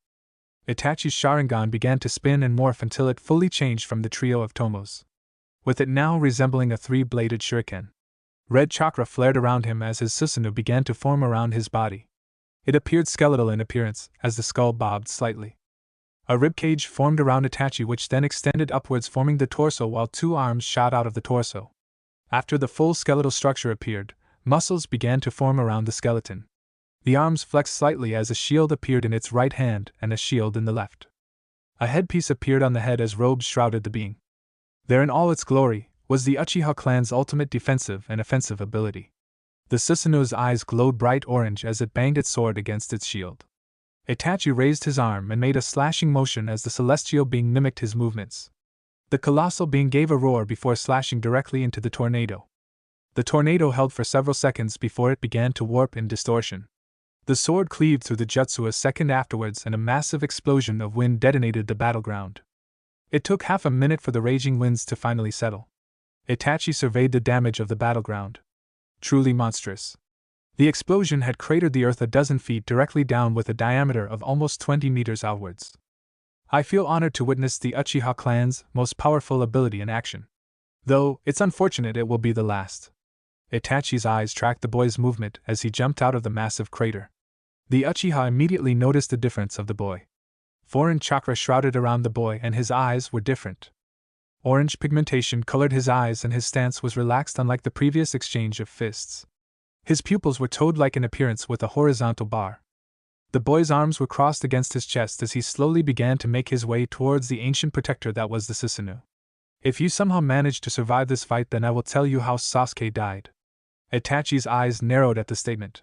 Itachi's Sharingan began to spin and morph until it fully changed from the trio of tomos, with it now resembling a three-bladed shuriken. Red chakra flared around him as his Susanoo began to form around his body. It appeared skeletal in appearance as the skull bobbed slightly. A ribcage formed around Itachi which then extended upwards forming the torso while two arms shot out of the torso. After the full skeletal structure appeared, muscles began to form around the skeleton. The arms flexed slightly as a shield appeared in its right hand and a shield in the left. A headpiece appeared on the head as robes shrouded the being. There in all its glory was the Uchiha clan's ultimate defensive and offensive ability. The Susanoo's eyes glowed bright orange as it banged its sword against its shield. Itachi raised his arm and made a slashing motion as the celestial being mimicked his movements. The colossal being gave a roar before slashing directly into the tornado. The tornado held for several seconds before it began to warp in distortion. The sword cleaved through the jutsu a second afterwards and a massive explosion of wind detonated the battleground. It took half a minute for the raging winds to finally settle. Itachi surveyed the damage of the battleground. Truly monstrous. The explosion had cratered the earth a dozen feet directly down with a diameter of almost 20 meters outwards. I feel honored to witness the Uchiha clan's most powerful ability in action. Though, it's unfortunate it will be the last. Itachi's eyes tracked the boy's movement as he jumped out of the massive crater. The Uchiha immediately noticed the difference of the boy. Foreign chakra shrouded around the boy and his eyes were different. Orange pigmentation colored his eyes and his stance was relaxed unlike the previous exchange of fists. His pupils were toad-like in appearance with a horizontal bar. The boy's arms were crossed against his chest as he slowly began to make his way towards the ancient protector that was the Susanoo. If you somehow manage to survive this fight, then I will tell you how Sasuke died. Itachi's eyes narrowed at the statement.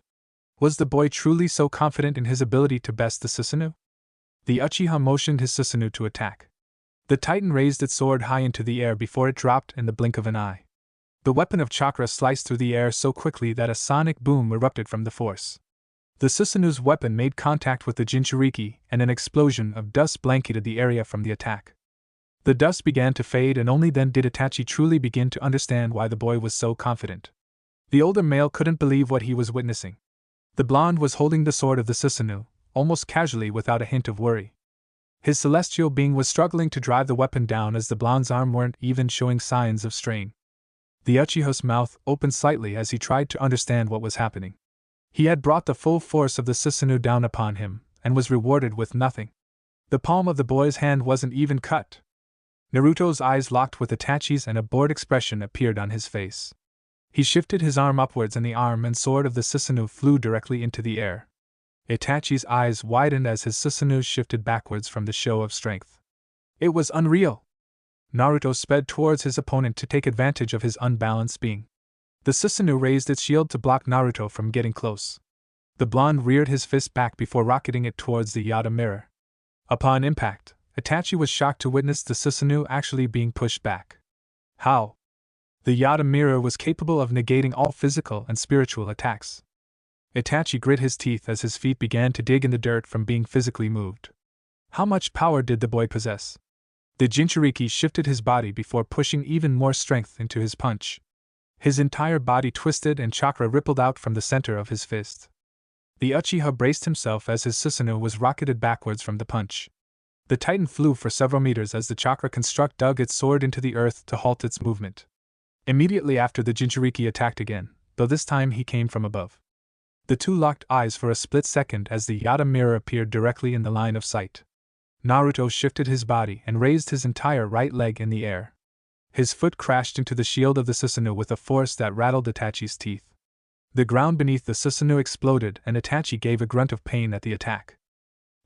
Was the boy truly so confident in his ability to best the Susanoo? The Uchiha motioned his Susanoo to attack. The Titan raised its sword high into the air before it dropped in the blink of an eye. The weapon of chakra sliced through the air so quickly that a sonic boom erupted from the force. The Susanoo's weapon made contact with the Jinchuriki, and an explosion of dust blanketed the area from the attack. The dust began to fade, and only then did Itachi truly begin to understand why the boy was so confident. The older male couldn't believe what he was witnessing. The blonde was holding the sword of the Susanoo, almost casually without a hint of worry. His celestial being was struggling to drive the weapon down as the blonde's arm weren't even showing signs of strain. The Uchiha's mouth opened slightly as he tried to understand what was happening. He had brought the full force of the Susanoo down upon him, and was rewarded with nothing. The palm of the boy's hand wasn't even cut. Naruto's eyes locked with Itachi's and a bored expression appeared on his face. He shifted his arm upwards and the arm and sword of the Susanoo flew directly into the air. Itachi's eyes widened as his Susanoo shifted backwards from the show of strength. It was unreal! Naruto sped towards his opponent to take advantage of his unbalanced being. The Susanoo raised its shield to block Naruto from getting close. The blonde reared his fist back before rocketing it towards the Yata mirror. Upon impact, Itachi was shocked to witness the Susanoo actually being pushed back. How? The Yata mirror was capable of negating all physical and spiritual attacks. Itachi grit his teeth as his feet began to dig in the dirt from being physically moved. How much power did the boy possess? The Jinchuriki shifted his body before pushing even more strength into his punch. His entire body twisted and chakra rippled out from the center of his fist. The Uchiha braced himself as his Susanoo was rocketed backwards from the punch. The Titan flew for several meters as the chakra construct dug its sword into the earth to halt its movement. Immediately after, the Jinchuriki attacked again, though this time he came from above. The two locked eyes for a split second as the Yata mirror appeared directly in the line of sight. Naruto shifted his body and raised his entire right leg in the air. His foot crashed into the shield of the Susanoo with a force that rattled Itachi's teeth. The ground beneath the Susanoo exploded and Itachi gave a grunt of pain at the attack.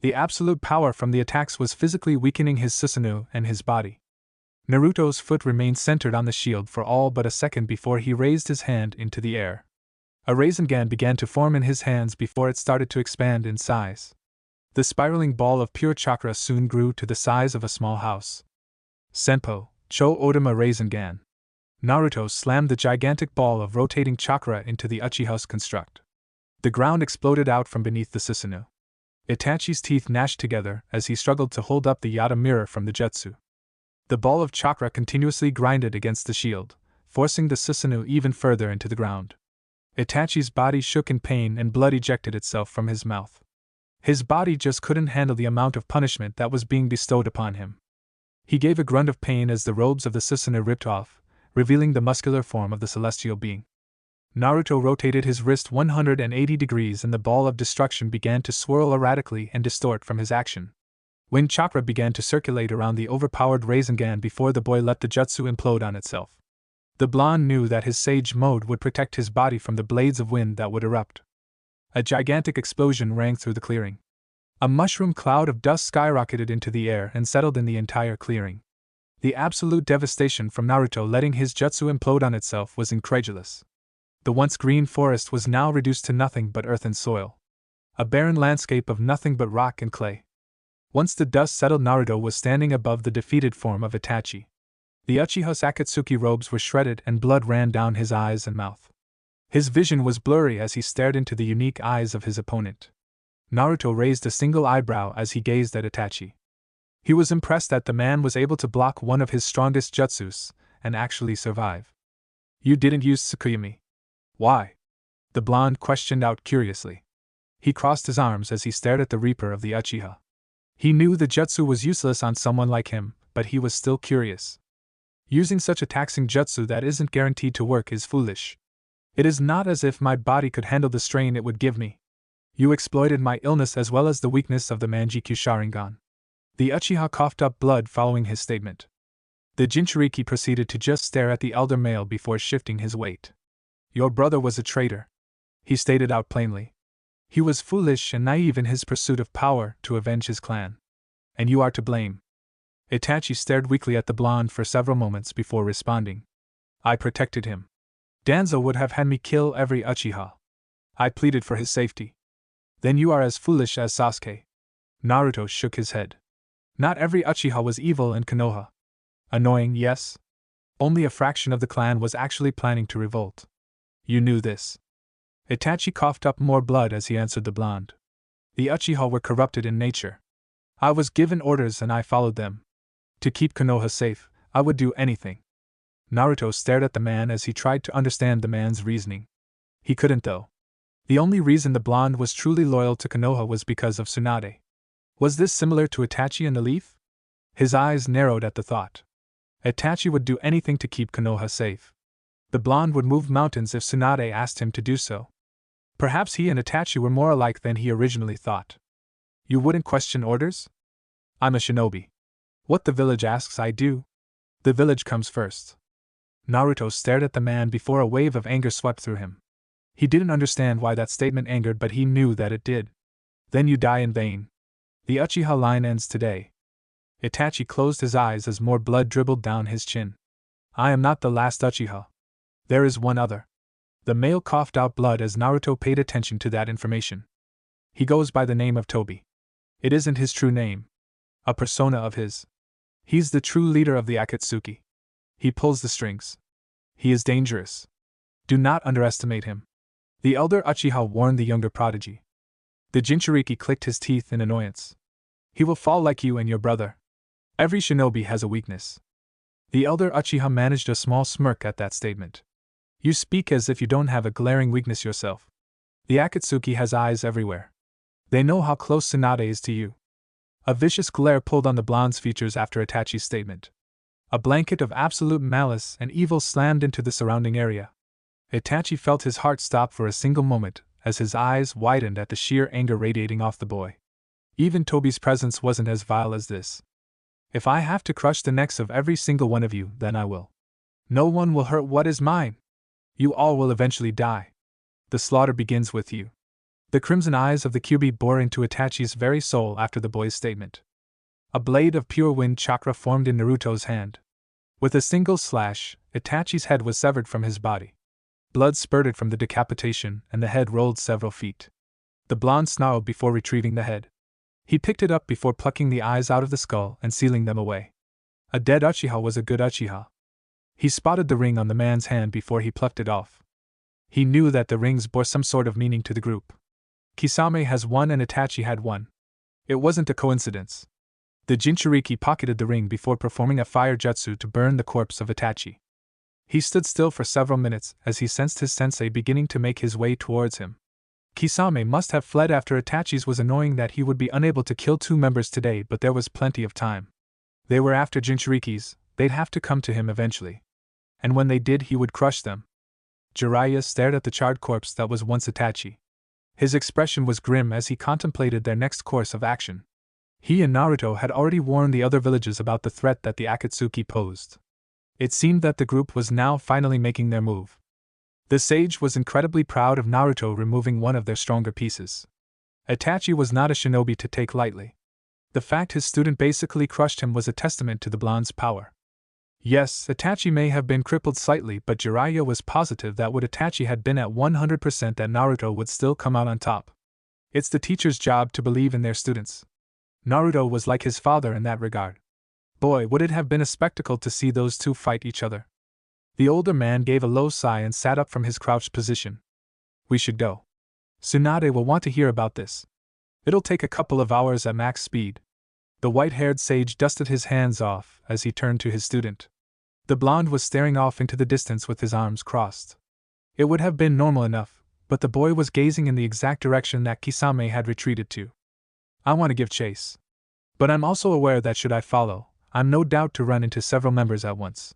The absolute power from the attacks was physically weakening his Susanoo and his body. Naruto's foot remained centered on the shield for all but a second before he raised his hand into the air. A Rasengan began to form in his hands before it started to expand in size. The spiraling ball of pure chakra soon grew to the size of a small house. Senpo, Cho Odama Rasengan. Naruto slammed the gigantic ball of rotating chakra into the uchiha's construct. The ground exploded out from beneath the Susanoo. Itachi's teeth gnashed together as he struggled to hold up the Yata mirror from the jutsu. The ball of chakra continuously grinded against the shield, forcing the Susanoo even further into the ground. Itachi's body shook in pain and blood ejected itself from his mouth. His body just couldn't handle the amount of punishment that was being bestowed upon him. He gave a grunt of pain as the robes of the Susanoo ripped off, revealing the muscular form of the celestial being. Naruto rotated his wrist 180 degrees and the ball of destruction began to swirl erratically and distort from his action. Wind chakra began to circulate around the overpowered Rasengan before the boy let the jutsu implode on itself. The blonde knew that his sage mode would protect his body from the blades of wind that would erupt. A gigantic explosion rang through the clearing. A mushroom cloud of dust skyrocketed into the air and settled in the entire clearing. The absolute devastation from Naruto letting his jutsu implode on itself was incredulous. The once green forest was now reduced to nothing but earth and soil. A barren landscape of nothing but rock and clay. Once the dust settled, Naruto was standing above the defeated form of Itachi. The Uchiha's Akatsuki robes were shredded and blood ran down his eyes and mouth. His vision was blurry as he stared into the unique eyes of his opponent. Naruto raised a single eyebrow as he gazed at Itachi. He was impressed that the man was able to block one of his strongest jutsus, and actually survive. You didn't use Tsukuyami. Why? The blonde questioned out curiously. He crossed his arms as he stared at the Reaper of the Uchiha. He knew the jutsu was useless on someone like him, but he was still curious. Using such a taxing jutsu that isn't guaranteed to work is foolish. It is not as if my body could handle the strain it would give me. You exploited my illness as well as the weakness of the Manjikyu Sharingan. The Uchiha coughed up blood following his statement. The Jinchuriki proceeded to just stare at the elder male before shifting his weight. Your brother was a traitor, he stated out plainly. He was foolish and naive in his pursuit of power to avenge his clan. And you are to blame. Itachi stared weakly at the blonde for several moments before responding. I protected him. Danzo would have had me kill every Uchiha. I pleaded for his safety. Then you are as foolish as Sasuke. Naruto shook his head. Not every Uchiha was evil in Konoha. Annoying, yes? Only a fraction of the clan was actually planning to revolt. You knew this. Itachi coughed up more blood as he answered the blonde. The Uchiha were corrupted in nature. I was given orders and I followed them. To keep Konoha safe, I would do anything. Naruto stared at the man as he tried to understand the man's reasoning. He couldn't though. The only reason the blonde was truly loyal to Konoha was because of Tsunade. Was this similar to Itachi and the Leaf? His eyes narrowed at the thought. Itachi would do anything to keep Konoha safe. The blonde would move mountains if Tsunade asked him to do so. Perhaps he and Itachi were more alike than he originally thought. You wouldn't question orders? I'm a shinobi. What the village asks I do. The village comes first. Naruto stared at the man before a wave of anger swept through him. He didn't understand why that statement angered, but he knew that it did. Then you die in vain. The Uchiha line ends today. Itachi closed his eyes as more blood dribbled down his chin. I am not the last Uchiha. There is one other. The male coughed out blood as Naruto paid attention to that information. He goes by the name of Tobi. It isn't his true name. A persona of his. He's the true leader of the Akatsuki. He pulls the strings. He is dangerous. Do not underestimate him. The elder Uchiha warned the younger prodigy. The Jinchuriki clicked his teeth in annoyance. He will fall like you and your brother. Every shinobi has a weakness. The elder Uchiha managed a small smirk at that statement. You speak as if you don't have a glaring weakness yourself. The Akatsuki has eyes everywhere. They know how close Tsunade is to you. A vicious glare pulled on the blonde's features after Itachi's statement. A blanket of absolute malice and evil slammed into the surrounding area. Itachi felt his heart stop for a single moment as his eyes widened at the sheer anger radiating off the boy. Even Tobi's presence wasn't as vile as this. If I have to crush the necks of every single one of you, then I will. No one will hurt what is mine. You all will eventually die. The slaughter begins with you. The crimson eyes of the Kyuubi bore into Itachi's very soul after the boy's statement. A blade of pure wind chakra formed in Naruto's hand. With a single slash, Itachi's head was severed from his body. Blood spurted from the decapitation, and the head rolled several feet. The blonde snarled before retrieving the head. He picked it up before plucking the eyes out of the skull and sealing them away. A dead uchiha was a good uchiha. He spotted the ring on the man's hand before he plucked it off. He knew that the rings bore some sort of meaning to the group. Kisame has one and Itachi had one. It wasn't a coincidence. The Jinchuriki pocketed the ring before performing a fire jutsu to burn the corpse of Itachi. He stood still for several minutes as he sensed his sensei beginning to make his way towards him. Kisame must have fled after Itachi's was annoying that he would be unable to kill 2 members today, but there was plenty of time. They were after Jinchuriki's, they'd have to come to him eventually. And when they did, he would crush them. Jiraiya stared at the charred corpse that was once Itachi. His expression was grim as he contemplated their next course of action. He and Naruto had already warned the other villages about the threat that the Akatsuki posed. It seemed that the group was now finally making their move. The sage was incredibly proud of Naruto removing one of their stronger pieces. Itachi was not a shinobi to take lightly. The fact his student basically crushed him was a testament to the blonde's power. Yes, Itachi may have been crippled slightly, but Jiraiya was positive that would Itachi had been at 100% that Naruto would still come out on top. It's the teacher's job to believe in their students. Naruto was like his father in that regard. Boy, would it have been a spectacle to see those two fight each other. The older man gave a low sigh and sat up from his crouched position. We should go. Tsunade will want to hear about this. It'll take a couple of hours at max speed. The white-haired sage dusted his hands off as he turned to his student. The blonde was staring off into the distance with his arms crossed. It would have been normal enough, but the boy was gazing in the exact direction that Kisame had retreated to. I want to give chase. But I'm also aware that should I follow, I'm no doubt to run into several members at once.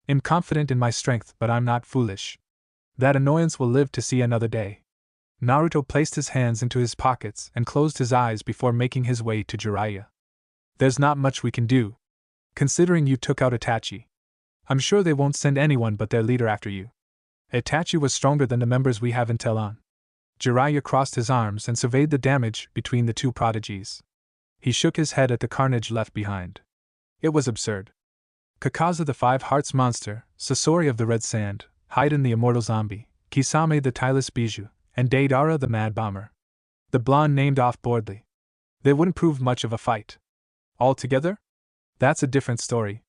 I'm confident in my strength, but I'm not foolish. That annoyance will live to see another day. Naruto placed his hands into his pockets and closed his eyes before making his way to Jiraiya. There's not much we can do. Considering you took out Itachi. I'm sure they won't send anyone but their leader after you. Itachi was stronger than the members we have intel on. Jiraiya crossed his arms and surveyed the damage between the two prodigies. He shook his head at the carnage left behind. It was absurd. Kakaza the Five Hearts monster, Sasori of the Red Sand, Haiden the immortal zombie, Kisame the tireless bijou, and Deidara the mad bomber. The blonde named off boredly. They wouldn't prove much of a fight. Altogether? That's a different story.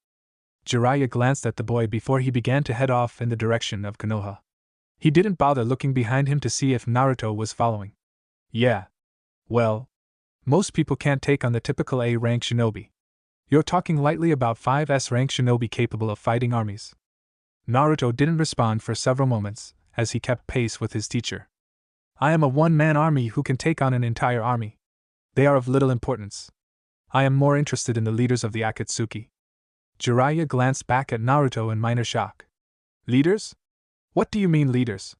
Jiraiya glanced at the boy before he began to head off in the direction of Konoha. He didn't bother looking behind him to see if Naruto was following. Yeah. Well, most people can't take on the typical A-rank shinobi. You're talking lightly about 5S-rank shinobi capable of fighting armies. Naruto didn't respond for several moments, as he kept pace with his teacher. I am a one-man army who can take on an entire army. They are of little importance. I am more interested in the leaders of the Akatsuki. Jiraiya glanced back at Naruto in minor shock. Leaders? What do you mean leaders?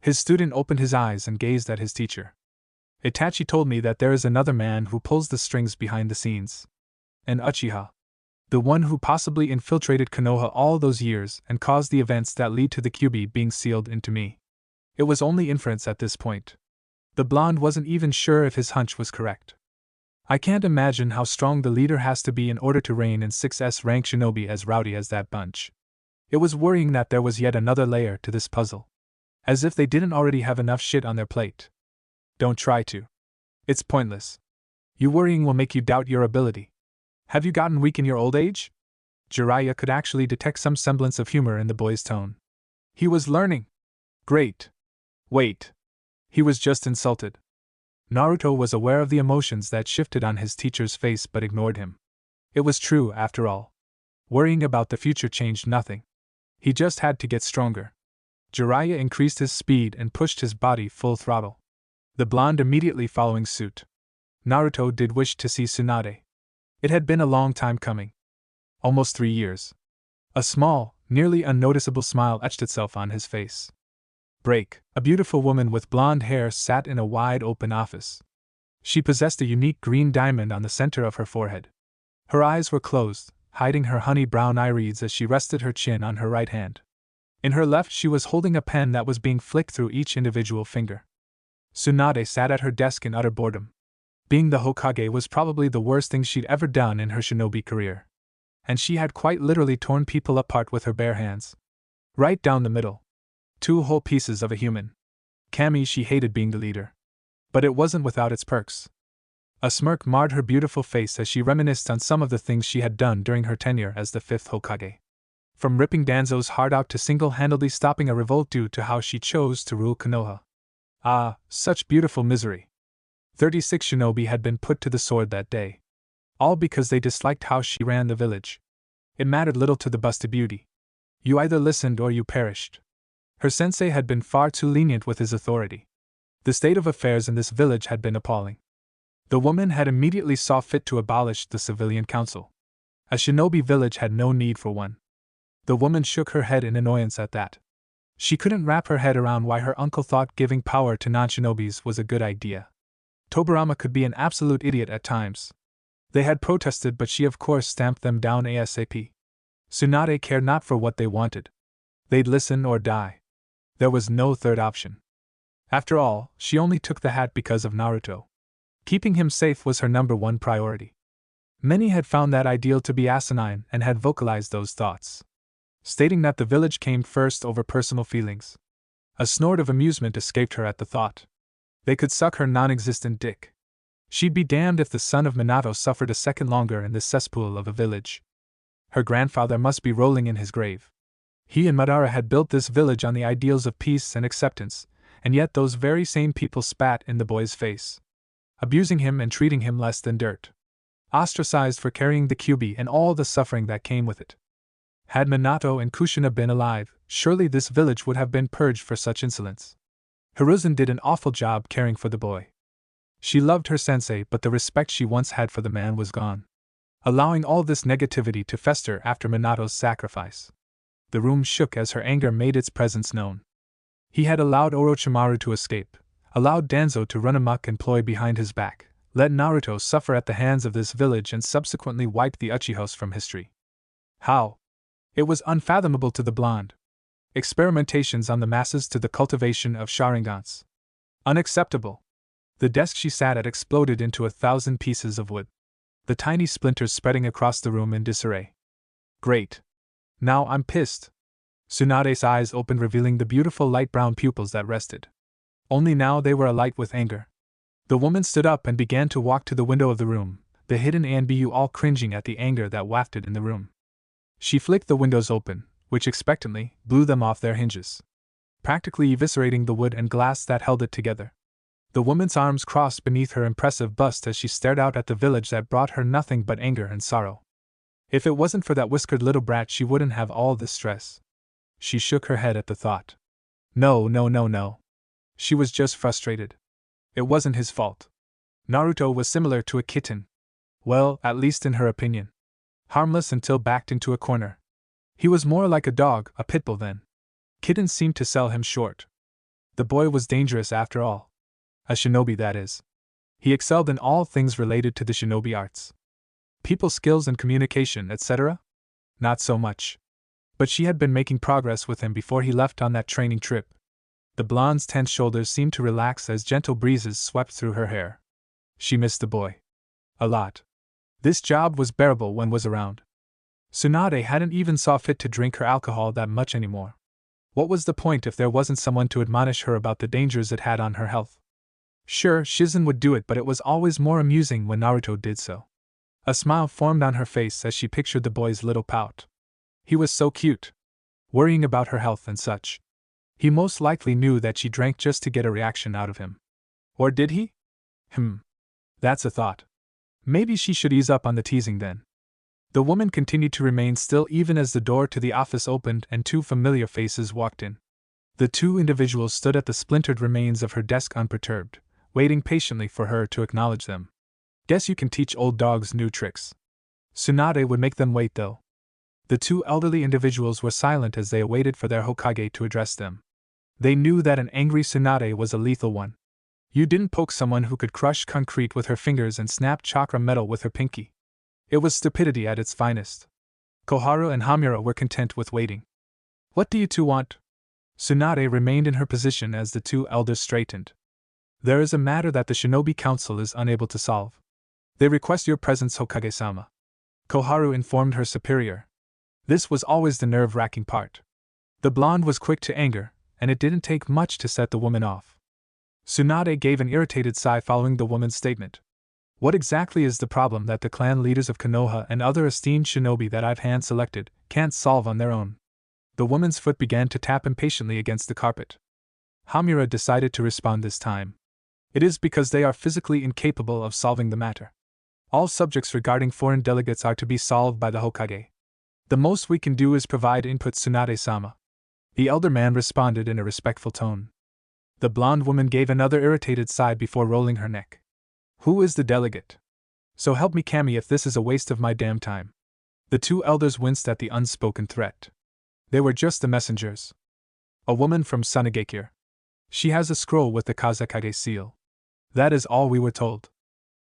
His student opened his eyes and gazed at his teacher. Itachi told me that there is another man who pulls the strings behind the scenes. An uchiha. The one who possibly infiltrated Konoha all those years and caused the events that lead to the Kyuubi being sealed into me. It was only inference at this point. The blonde wasn't even sure if his hunch was correct. I can't imagine how strong the leader has to be in order to reign in 6S rank shinobi as rowdy as that bunch. It was worrying that there was yet another layer to this puzzle. As if they didn't already have enough shit on their plate. Don't try to. It's pointless. You worrying will make you doubt your ability. Have you gotten weak in your old age? Jiraiya could actually detect some semblance of humor in the boy's tone. He was learning. Great. Wait. He was just insulted. Naruto was aware of the emotions that shifted on his teacher's face but ignored him. It was true, after all. Worrying about the future changed nothing. He just had to get stronger. Jiraiya increased his speed and pushed his body full throttle. The blonde immediately following suit. Naruto did wish to see Tsunade. It had been a long time coming. Almost 3 years. A small, nearly unnoticeable smile etched itself on his face. Break, a beautiful woman with blonde hair sat in a wide-open office. She possessed a unique green diamond on the center of her forehead. Her eyes were closed, hiding her honey brown irides as she rested her chin on her right hand. In her left she was holding a pen that was being flicked through each individual finger. Tsunade sat at her desk in utter boredom. Being the Hokage was probably the worst thing she'd ever done in her shinobi career. And she had quite literally torn people apart with her bare hands. Right down the middle. 2 whole pieces of a human. Kami, she hated being the leader. But it wasn't without its perks. A smirk marred her beautiful face as she reminisced on some of the things she had done during her tenure as the 5th Hokage. From ripping Danzo's heart out to single-handedly stopping a revolt due to how she chose to rule Konoha. Ah, such beautiful misery. 36 shinobi had been put to the sword that day. All because they disliked how she ran the village. It mattered little to the busted beauty. You either listened or you perished. Her sensei had been far too lenient with his authority. The state of affairs in this village had been appalling. The woman had immediately saw fit to abolish the civilian council. A shinobi village had no need for one. The woman shook her head in annoyance at that. She couldn't wrap her head around why her uncle thought giving power to non-shinobis was a good idea. Tobirama could be an absolute idiot at times. They had protested, but she of course stamped them down ASAP. Tsunade cared not for what they wanted. They'd listen or die. There was no third option. After all, she only took the hat because of Naruto. Keeping him safe was her #1 priority. Many had found that ideal to be asinine and had vocalized those thoughts, stating that the village came first over personal feelings. A snort of amusement escaped her at the thought. They could suck her non-existent dick. She'd be damned if the son of Minato suffered a second longer in this cesspool of a village. Her grandfather must be rolling in his grave. He and Madara had built this village on the ideals of peace and acceptance, and yet those very same people spat in the boy's face, abusing him and treating him less than dirt. Ostracized for carrying the Kyuubi and all the suffering that came with it. Had Minato and Kushina been alive, surely this village would have been purged for such insolence. Hiruzen did an awful job caring for the boy. She loved her sensei, but the respect she once had for the man was gone, allowing all this negativity to fester after Minato's sacrifice. The room shook as her anger made its presence known. He had allowed Orochimaru to escape, allowed Danzo to run amok and ploy behind his back, let Naruto suffer at the hands of this village and subsequently wiped the Uchihas from history. How? It was unfathomable to the blonde. Experimentations on the masses to the cultivation of Sharingans. Unacceptable. The desk she sat at exploded into 1,000 pieces of wood, the tiny splinters spreading across the room in disarray. Great. Now I'm pissed. Tsunade's eyes opened, revealing the beautiful light brown pupils that rested. Only now they were alight with anger. The woman stood up and began to walk to the window of the room, the hidden Anbu all cringing at the anger that wafted in the room. She flicked the windows open, which expectantly blew them off their hinges, practically eviscerating the wood and glass that held it together. The woman's arms crossed beneath her impressive bust as she stared out at the village that brought her nothing but anger and sorrow. If it wasn't for that whiskered little brat, she wouldn't have all this stress. She shook her head at the thought. No. She was just frustrated. It wasn't his fault. Naruto was similar to a kitten. Well, at least in her opinion. Harmless until backed into a corner. He was more like a dog, a pit bull then. Kittens seemed to sell him short. The boy was dangerous after all. A shinobi, that is. He excelled in all things related to the shinobi arts. People skills and communication, etc.? Not so much. But she had been making progress with him before he left on that training trip. The blonde's tense shoulders seemed to relax as gentle breezes swept through her hair. She missed the boy. A lot. This job was bearable when was around. Tsunade hadn't even saw fit to drink her alcohol that much anymore. What was the point if there wasn't someone to admonish her about the dangers it had on her health? Sure, Shizen would do it, but it was always more amusing when Naruto did so. A smile formed on her face as she pictured the boy's little pout. He was so cute. Worrying about her health and such. He most likely knew that she drank just to get a reaction out of him. Or did he? That's a thought. Maybe she should ease up on the teasing then. The woman continued to remain still even as the door to the office opened and 2 familiar faces walked in. The 2 individuals stood at the splintered remains of her desk unperturbed, waiting patiently for her to acknowledge them. Guess you can teach old dogs new tricks. Tsunade would make them wait though. The 2 elderly individuals were silent as they awaited for their Hokage to address them. They knew that an angry Tsunade was a lethal one. You didn't poke someone who could crush concrete with her fingers and snap chakra metal with her pinky. It was stupidity at its finest. Koharu and Hamura were content with waiting. What do you two want? Tsunade remained in her position as the two elders straightened. There is a matter that the Shinobi Council is unable to solve. They request your presence, Hokage-sama. Koharu informed her superior. This was always the nerve-wracking part. The blonde was quick to anger, and it didn't take much to set the woman off. Tsunade gave an irritated sigh following the woman's statement. What exactly is the problem that the clan leaders of Konoha and other esteemed shinobi that I've hand-selected can't solve on their own? The woman's foot began to tap impatiently against the carpet. Hamura decided to respond this time. It is because they are physically incapable of solving the matter. All subjects regarding foreign delegates are to be solved by the Hokage. The most we can do is provide input, Tsunade-sama. The elder man responded in a respectful tone. The blonde woman gave another irritated sigh before rolling her neck. Who is the delegate? So help me Kami if this is a waste of my damn time. The two elders winced at the unspoken threat. They were just the messengers. A woman from Sunagakure. She has a scroll with the Kazekage seal. That is all we were told.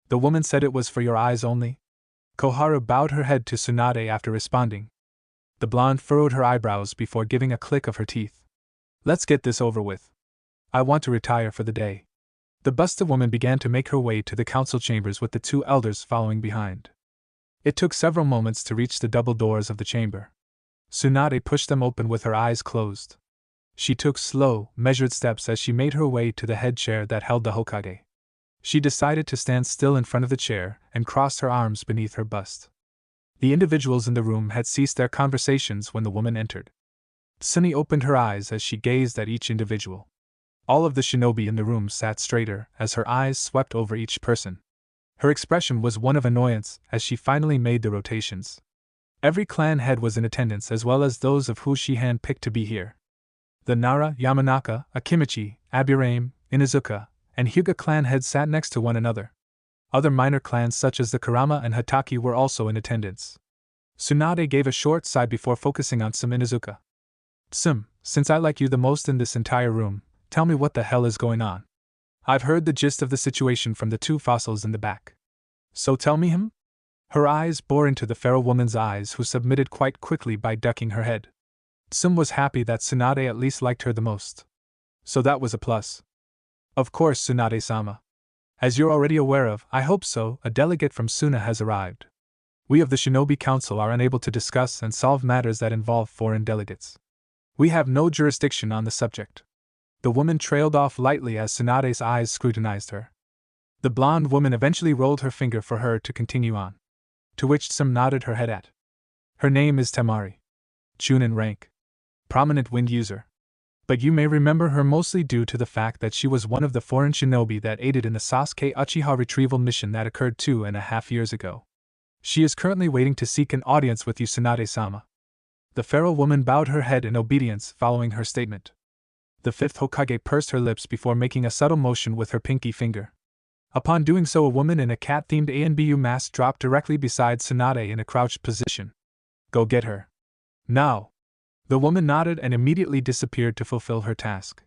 The woman said it was for your eyes only. Koharu bowed her head to Tsunade after responding. The blonde furrowed her eyebrows before giving a click of her teeth. Let's get this over with. I want to retire for the day. The busted woman began to make her way to the council chambers with the two elders following behind. It took several moments to reach the double doors of the chamber. Tsunade pushed them open with her eyes closed. She took slow, measured steps as she made her way to the head chair that held the Hokage. She decided to stand still in front of the chair and crossed her arms beneath her bust. The individuals in the room had ceased their conversations when the woman entered. Tsuni opened her eyes as she gazed at each individual. All of the shinobi in the room sat straighter as her eyes swept over each person. Her expression was one of annoyance as she finally made the rotations. Every clan head was in attendance as well as those of who she handpicked to be here. The Nara, Yamanaka, Akimichi, Aburame, Inuzuka, and Hyuga clan heads sat next to one another. Other minor clans such as the Karama and Hataki were also in attendance. Tsunade gave a short sigh before focusing on Tsum Inuzuka. Tsum, since I like you the most in this entire room, tell me what the hell is going on. I've heard the gist of the situation from the two fossils in the back. So tell me him? Her eyes bore into the feral woman's eyes, who submitted quite quickly by ducking her head. Tsum was happy that Tsunade at least liked her the most. So that was a plus. Of course, Tsunade-sama. As you're already aware of, I hope so, a delegate from Suna has arrived. We of the Shinobi Council are unable to discuss and solve matters that involve foreign delegates. We have no jurisdiction on the subject. The woman trailed off lightly as Tsunade's eyes scrutinized her. The blonde woman eventually rolled her finger for her to continue on. To which Tsum nodded her head at. Her name is Temari. Chunin rank. Prominent wind user. But you may remember her mostly due to the fact that she was one of the foreign shinobi that aided in the Sasuke Uchiha retrieval mission that occurred 2.5 years ago. She is currently waiting to seek an audience with you, Tsunade-sama. The feral woman bowed her head in obedience following her statement. The fifth Hokage pursed her lips before making a subtle motion with her pinky finger. Upon doing so, a woman in a cat-themed ANBU mask dropped directly beside Tsunade in a crouched position. Go get her. Now. The woman nodded and immediately disappeared to fulfill her task.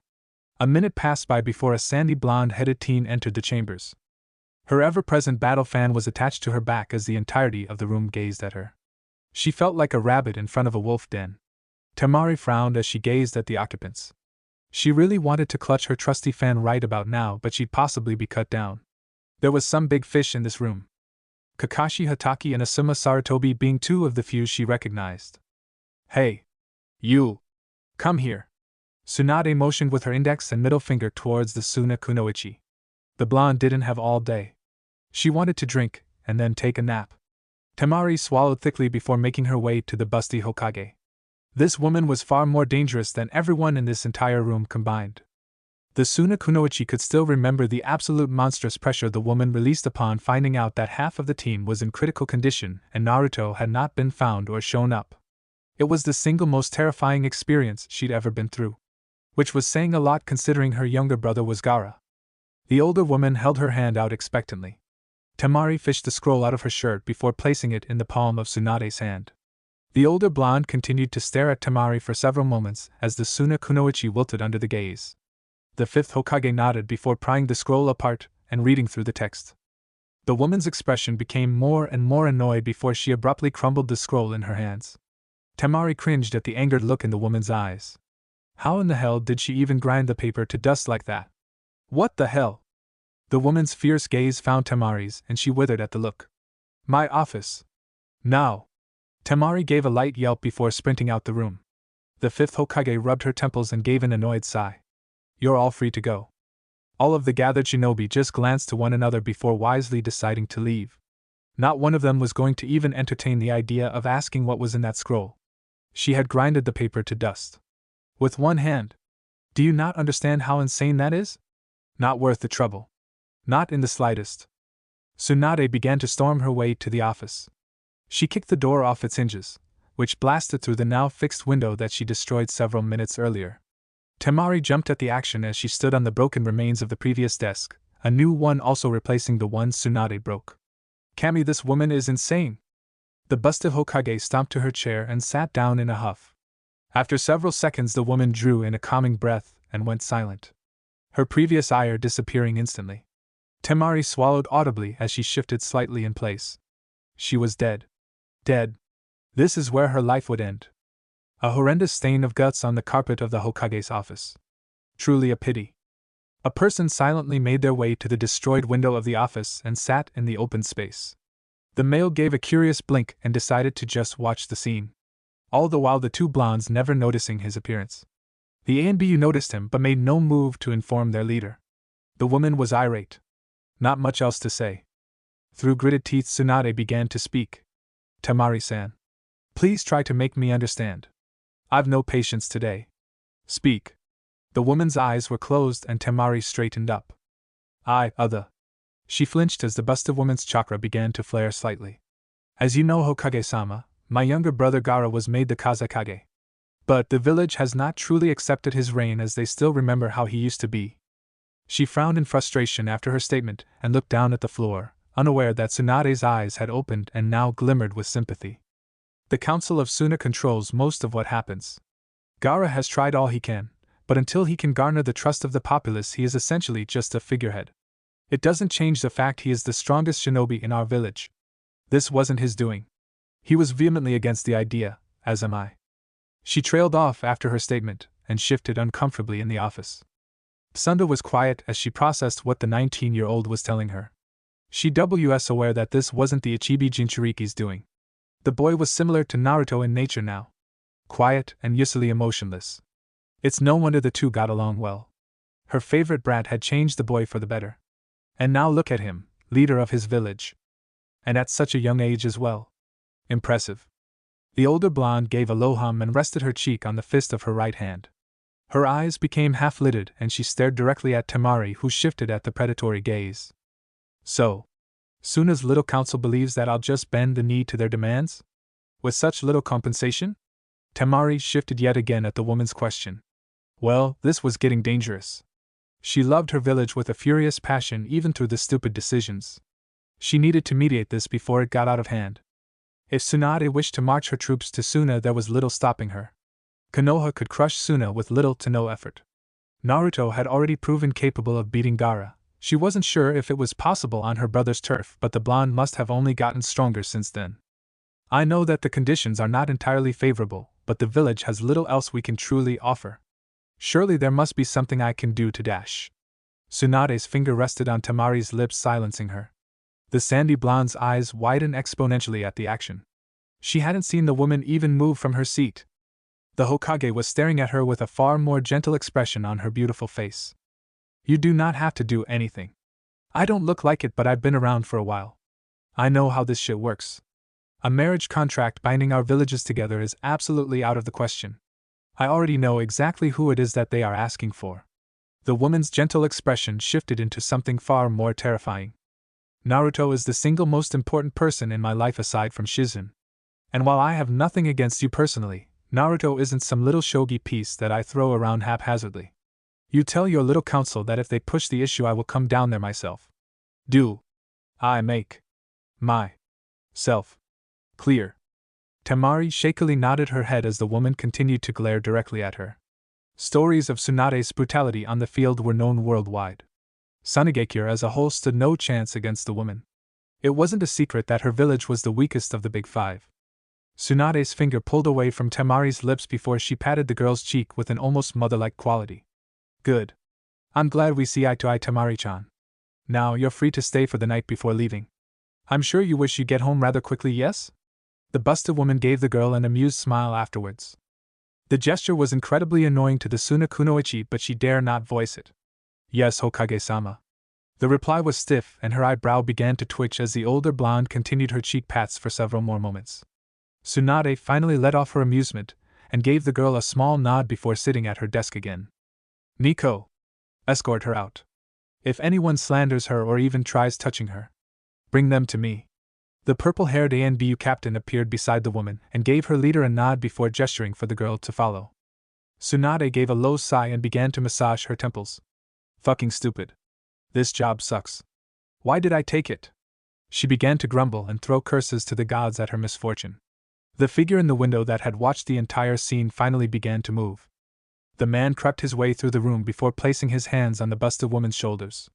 A minute passed by before a sandy blonde-headed teen entered the chambers. Her ever-present battle fan was attached to her back as the entirety of the room gazed at her. She felt like a rabbit in front of a wolf den. Temari frowned as she gazed at the occupants. She really wanted to clutch her trusty fan right about now, but she'd possibly be cut down. There was some big fish in this room. Kakashi Hataki and Asuma Sarutobi being two of the few she recognized. Hey! You! Come here! Tsunade motioned with her index and middle finger towards the Suna Kunoichi. The blonde didn't have all day. She wanted to drink, and then take a nap. Temari swallowed thickly before making her way to the busty Hokage. This woman was far more dangerous than everyone in this entire room combined. The Suna Kunoichi could still remember the absolute monstrous pressure the woman released upon finding out that half of the team was in critical condition and Naruto had not been found or shown up. It was the single most terrifying experience she'd ever been through. Which was saying a lot considering her younger brother was Gaara. The older woman held her hand out expectantly. Temari fished the scroll out of her shirt before placing it in the palm of Tsunade's hand. The older blonde continued to stare at Temari for several moments as the Suna Kunoichi wilted under the gaze. The fifth Hokage nodded before prying the scroll apart and reading through the text. The woman's expression became more and more annoyed before she abruptly crumbled the scroll in her hands. Temari cringed at the angered look in the woman's eyes. How in the hell did she even grind the paper to dust like that? What the hell? The woman's fierce gaze found Temari's, and she withered at the look. My office. Now. Temari gave a light yelp before sprinting out the room. The fifth Hokage rubbed her temples and gave an annoyed sigh. You're all free to go. All of the gathered shinobi just glanced to one another before wisely deciding to leave. Not one of them was going to even entertain the idea of asking what was in that scroll. She had grinded the paper to dust. With one hand. Do you not understand how insane that is? Not worth the trouble. Not in the slightest. Tsunade began to storm her way to the office. She kicked the door off its hinges, which blasted through the now fixed window that she destroyed several minutes earlier. Temari jumped at the action as she stood on the broken remains of the previous desk, a new one also replacing the one Tsunade broke. Kami, this woman is insane. The busted Hokage stomped to her chair and sat down in a huff. After several seconds, the woman drew in a calming breath and went silent, her previous ire disappearing instantly. Temari swallowed audibly as she shifted slightly in place. She was dead. Dead. This is where her life would end. A horrendous stain of guts on the carpet of the Hokage's office. Truly a pity. A person silently made their way to the destroyed window of the office and sat in the open space. The male gave a curious blink and decided to just watch the scene. All the while the two blondes never noticing his appearance. The A and BU noticed him but made no move to inform their leader. The woman was irate. Not much else to say. Through gritted teeth, Tsunade began to speak. Temari-san. Please try to make me understand. I've no patience today. Speak. The woman's eyes were closed and Temari straightened up. She flinched as the busted woman's chakra began to flare slightly. As you know, Hokage-sama, my younger brother Gaara was made the Kazekage. But the village has not truly accepted his reign as they still remember how he used to be. She frowned in frustration after her statement and looked down at the floor, unaware that Tsunade's eyes had opened and now glimmered with sympathy. The Council of Suna controls most of what happens. Gaara has tried all he can, but until he can garner the trust of the populace, he is essentially just a figurehead. It doesn't change the fact he is the strongest shinobi in our village. This wasn't his doing. He was vehemently against the idea, as am I. She trailed off after her statement and shifted uncomfortably in the office. Sunda was quiet as she processed what the 19-year-old was telling her. She was aware that this wasn't the Ichibi Jinchuriki's doing. The boy was similar to Naruto in nature now. Quiet and usually emotionless. It's no wonder the two got along well. Her favorite brat had changed the boy for the better. And now look at him, leader of his village. And at such a young age as well. Impressive. The older blonde gave a low hum and rested her cheek on the fist of her right hand. Her eyes became half-lidded and she stared directly at Temari, who shifted at the predatory gaze. So, Suna's little council believes that I'll just bend the knee to their demands? With such little compensation? Temari shifted yet again at the woman's question. Well, this was getting dangerous. She loved her village with a furious passion even through the stupid decisions. She needed to mediate this before it got out of hand. If Tsunade wished to march her troops to Suna, there was little stopping her. Konoha could crush Suna with little to no effort. Naruto had already proven capable of beating Gaara. She wasn't sure if it was possible on her brother's turf, but the blonde must have only gotten stronger since then. I know that the conditions are not entirely favorable, but the village has little else we can truly offer. Surely there must be something I can do to dash. Tsunade's finger rested on Temari's lips, silencing her. The sandy blonde's eyes widened exponentially at the action. She hadn't seen the woman even move from her seat. The Hokage was staring at her with a far more gentle expression on her beautiful face. You do not have to do anything. I don't look like it, but I've been around for a while. I know how this shit works. A marriage contract binding our villages together is absolutely out of the question. I already know exactly who it is that they are asking for. The woman's gentle expression shifted into something far more terrifying. Naruto is the single most important person in my life aside from Shizune. And while I have nothing against you personally, Naruto isn't some little shogi piece that I throw around haphazardly. You tell your little council that if they push the issue I will come down there myself. Do I make myself clear? Temari shakily nodded her head as the woman continued to glare directly at her. Stories of Tsunade's brutality on the field were known worldwide. Sunagakure as a whole stood no chance against the woman. It wasn't a secret that her village was the weakest of the Big Five. Tsunade's finger pulled away from Temari's lips before she patted the girl's cheek with an almost mother-like quality. Good. I'm glad we see eye to eye, Temari-chan. Now you're free to stay for the night before leaving. I'm sure you wish you'd get home rather quickly, yes? The busted woman gave the girl an amused smile afterwards. The gesture was incredibly annoying to the Suna Kunoichi, but she dare not voice it. Yes, Hokage-sama. The reply was stiff, and her eyebrow began to twitch as the older blonde continued her cheek pats for several more moments. Tsunade finally let off her amusement, and gave the girl a small nod before sitting at her desk again. Nico! Escort her out. If anyone slanders her or even tries touching her, bring them to me. The purple-haired ANBU captain appeared beside the woman and gave her leader a nod before gesturing for the girl to follow. Tsunade gave a low sigh and began to massage her temples. Fucking stupid. This job sucks. Why did I take it? She began to grumble and throw curses to the gods at her misfortune. The figure in the window that had watched the entire scene finally began to move. The man crept his way through the room before placing his hands on the busted woman's shoulders.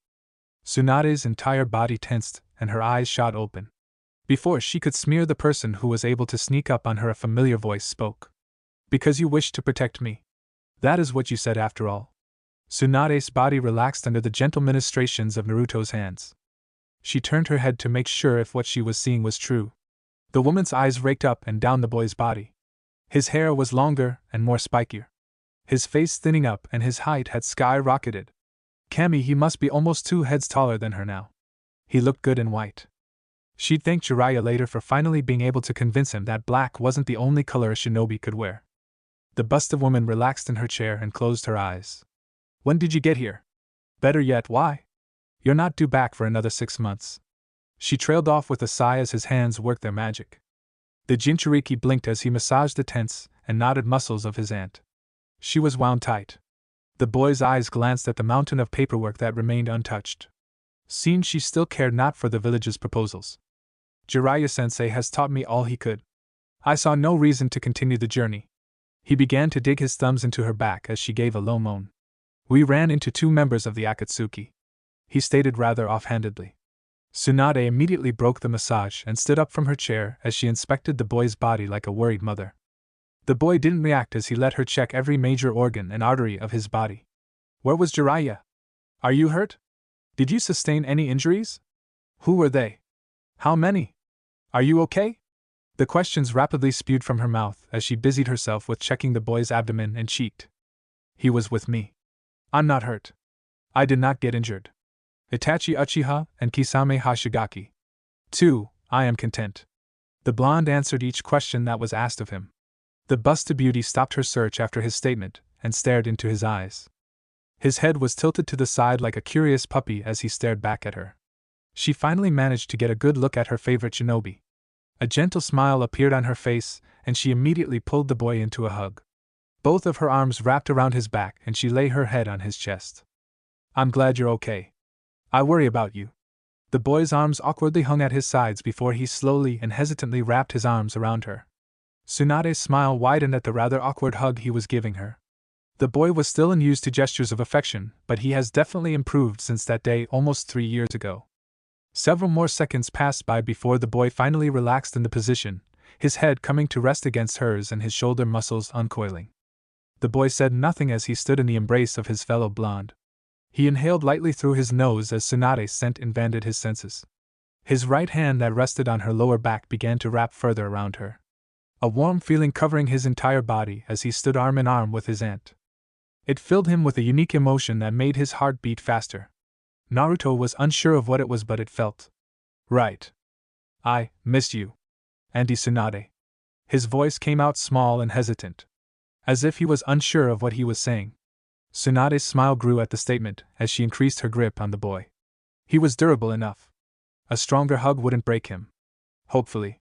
Tsunade's entire body tensed and her eyes shot open. Before she could smear the person who was able to sneak up on her, a familiar voice spoke. Because you wish to protect me. That is what you said after all. Tsunade's body relaxed under the gentle ministrations of Naruto's hands. She turned her head to make sure if what she was seeing was true. The woman's eyes raked up and down the boy's body. His hair was longer and more spikier. His face thinning up and his height had skyrocketed. Kami, he must be almost 2 heads taller than her now. He looked good in white. She'd thank Jiraiya later for finally being able to convince him that black wasn't the only color a shinobi could wear. The busted woman relaxed in her chair and closed her eyes. When did you get here? Better yet, why? You're not due back for another 6 months. She trailed off with a sigh as his hands worked their magic. The Jinchuriki blinked as he massaged the tense and knotted muscles of his aunt. She was wound tight. The boy's eyes glanced at the mountain of paperwork that remained untouched. Seemed she still cared not for the village's proposals. Jiraiya-sensei has taught me all he could. I saw no reason to continue the journey. He began to dig his thumbs into her back as she gave a low moan. We ran into 2 members of the Akatsuki. He stated rather offhandedly. Tsunade immediately broke the massage and stood up from her chair as she inspected the boy's body like a worried mother. The boy didn't react as he let her check every major organ and artery of his body. Where was Jiraiya? Are you hurt? Did you sustain any injuries? Who were they? How many? Are you okay? The questions rapidly spewed from her mouth as she busied herself with checking the boy's abdomen and cheeked. He was with me. I'm not hurt. I did not get injured. Itachi Uchiha and Kisame Hashigaki. 2. I am content. The blonde answered each question that was asked of him. The busted beauty stopped her search after his statement and stared into his eyes. His head was tilted to the side like a curious puppy as he stared back at her. She finally managed to get a good look at her favorite shinobi. A gentle smile appeared on her face, and she immediately pulled the boy into a hug. Both of her arms wrapped around his back and she lay her head on his chest. I'm glad you're okay. I worry about you. The boy's arms awkwardly hung at his sides before he slowly and hesitantly wrapped his arms around her. Tsunade's smile widened at the rather awkward hug he was giving her. The boy was still unused to gestures of affection, but he has definitely improved since that day almost 3 years ago. Several more seconds passed by before the boy finally relaxed in the position, his head coming to rest against hers and his shoulder muscles uncoiling. The boy said nothing as he stood in the embrace of his fellow blonde. He inhaled lightly through his nose as Tsunade's scent invaded his senses. His right hand that rested on her lower back began to wrap further around her. A warm feeling covering his entire body as he stood arm in arm with his aunt. It filled him with a unique emotion that made his heart beat faster. Naruto was unsure of what it was, but it felt right. I missed you, Auntie Tsunade. His voice came out small and hesitant, as if he was unsure of what he was saying. Tsunade's smile grew at the statement as she increased her grip on the boy. He was durable enough. A stronger hug wouldn't break him. Hopefully.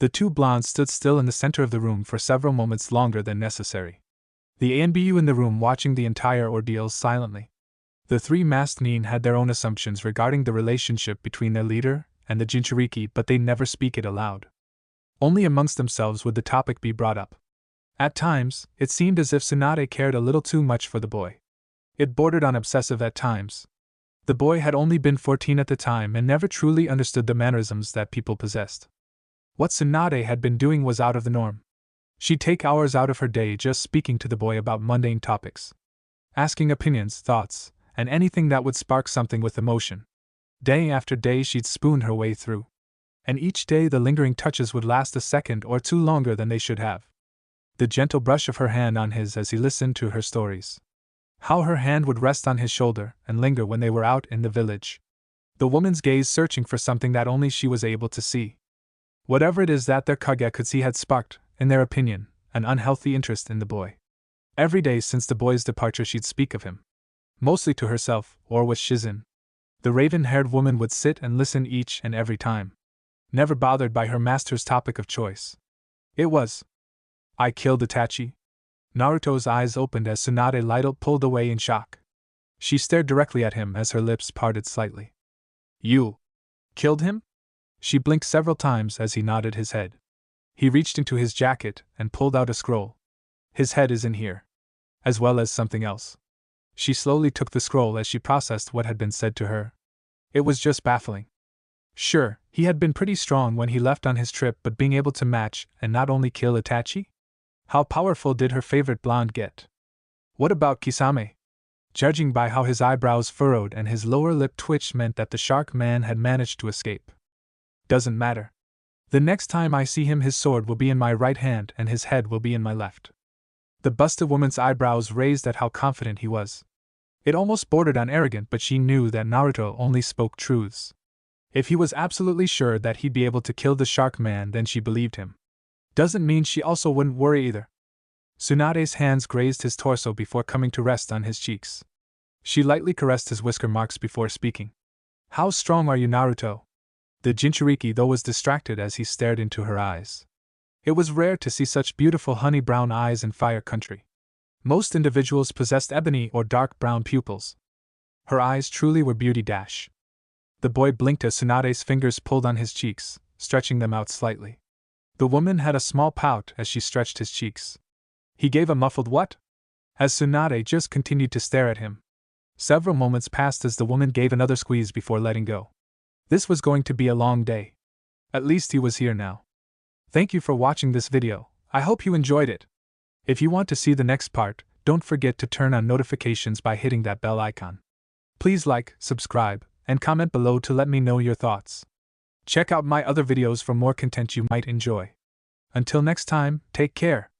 The 2 blondes stood still in the center of the room for several moments longer than necessary. The ANBU in the room watching the entire ordeal silently. The 3 masked nin had their own assumptions regarding the relationship between their leader and the Jinchuriki, but they never speak it aloud. Only amongst themselves would the topic be brought up. At times, it seemed as if Tsunade cared a little too much for the boy. It bordered on obsessive at times. The boy had only been 14 at the time and never truly understood the mannerisms that people possessed. What Tsunade had been doing was out of the norm. She'd take hours out of her day just speaking to the boy about mundane topics, asking opinions, thoughts, and anything that would spark something with emotion. Day after day she'd spoon her way through. And each day the lingering touches would last a second or two longer than they should have. The gentle brush of her hand on his as he listened to her stories. How her hand would rest on his shoulder and linger when they were out in the village. The woman's gaze searching for something that only she was able to see. Whatever it is that their kage could see had sparked, in their opinion, an unhealthy interest in the boy. Every day since the boy's departure she'd speak of him. Mostly to herself, or with Shizen. The raven-haired woman would sit and listen each and every time. Never bothered by her master's topic of choice. It was, "I killed Itachi." Naruto's eyes opened as Tsunade Liddle pulled away in shock. She stared directly at him as her lips parted slightly. "You killed him?" She blinked several times as he nodded his head. He reached into his jacket and pulled out a scroll. "His head is in here. As well as something else." She slowly took the scroll as she processed what had been said to her. It was just baffling. Sure, he had been pretty strong when he left on his trip, but being able to match and not only kill Itachi? How powerful did her favorite blonde get? What about Kisame? Judging by how his eyebrows furrowed and his lower lip twitched meant that the shark man had managed to escape. Doesn't matter. The next time I see him his sword will be in my right hand and his head will be in my left. The busted woman's eyebrows raised at how confident he was. It almost bordered on arrogant, but she knew that Naruto only spoke truths. If he was absolutely sure that he'd be able to kill the shark man, then she believed him. Doesn't mean she also wouldn't worry either. Tsunade's hands grazed his torso before coming to rest on his cheeks. She lightly caressed his whisker marks before speaking. "How strong are you, Naruto?" The Jinchuriki though was distracted as he stared into her eyes. It was rare to see such beautiful honey-brown eyes in Fire Country. Most individuals possessed ebony or dark brown pupils. Her eyes truly were beauty dash. The boy blinked as Tsunade's fingers pulled on his cheeks, stretching them out slightly. The woman had a small pout as she stretched his cheeks. He gave a muffled "what?" as Tsunade just continued to stare at him. Several moments passed as the woman gave another squeeze before letting go. This was going to be a long day. At least he was here now. Thank you for watching this video. I hope you enjoyed it. If you want to see the next part, don't forget to turn on notifications by hitting that bell icon. Please like, subscribe, and comment below to let me know your thoughts. Check out my other videos for more content you might enjoy. Until next time, take care.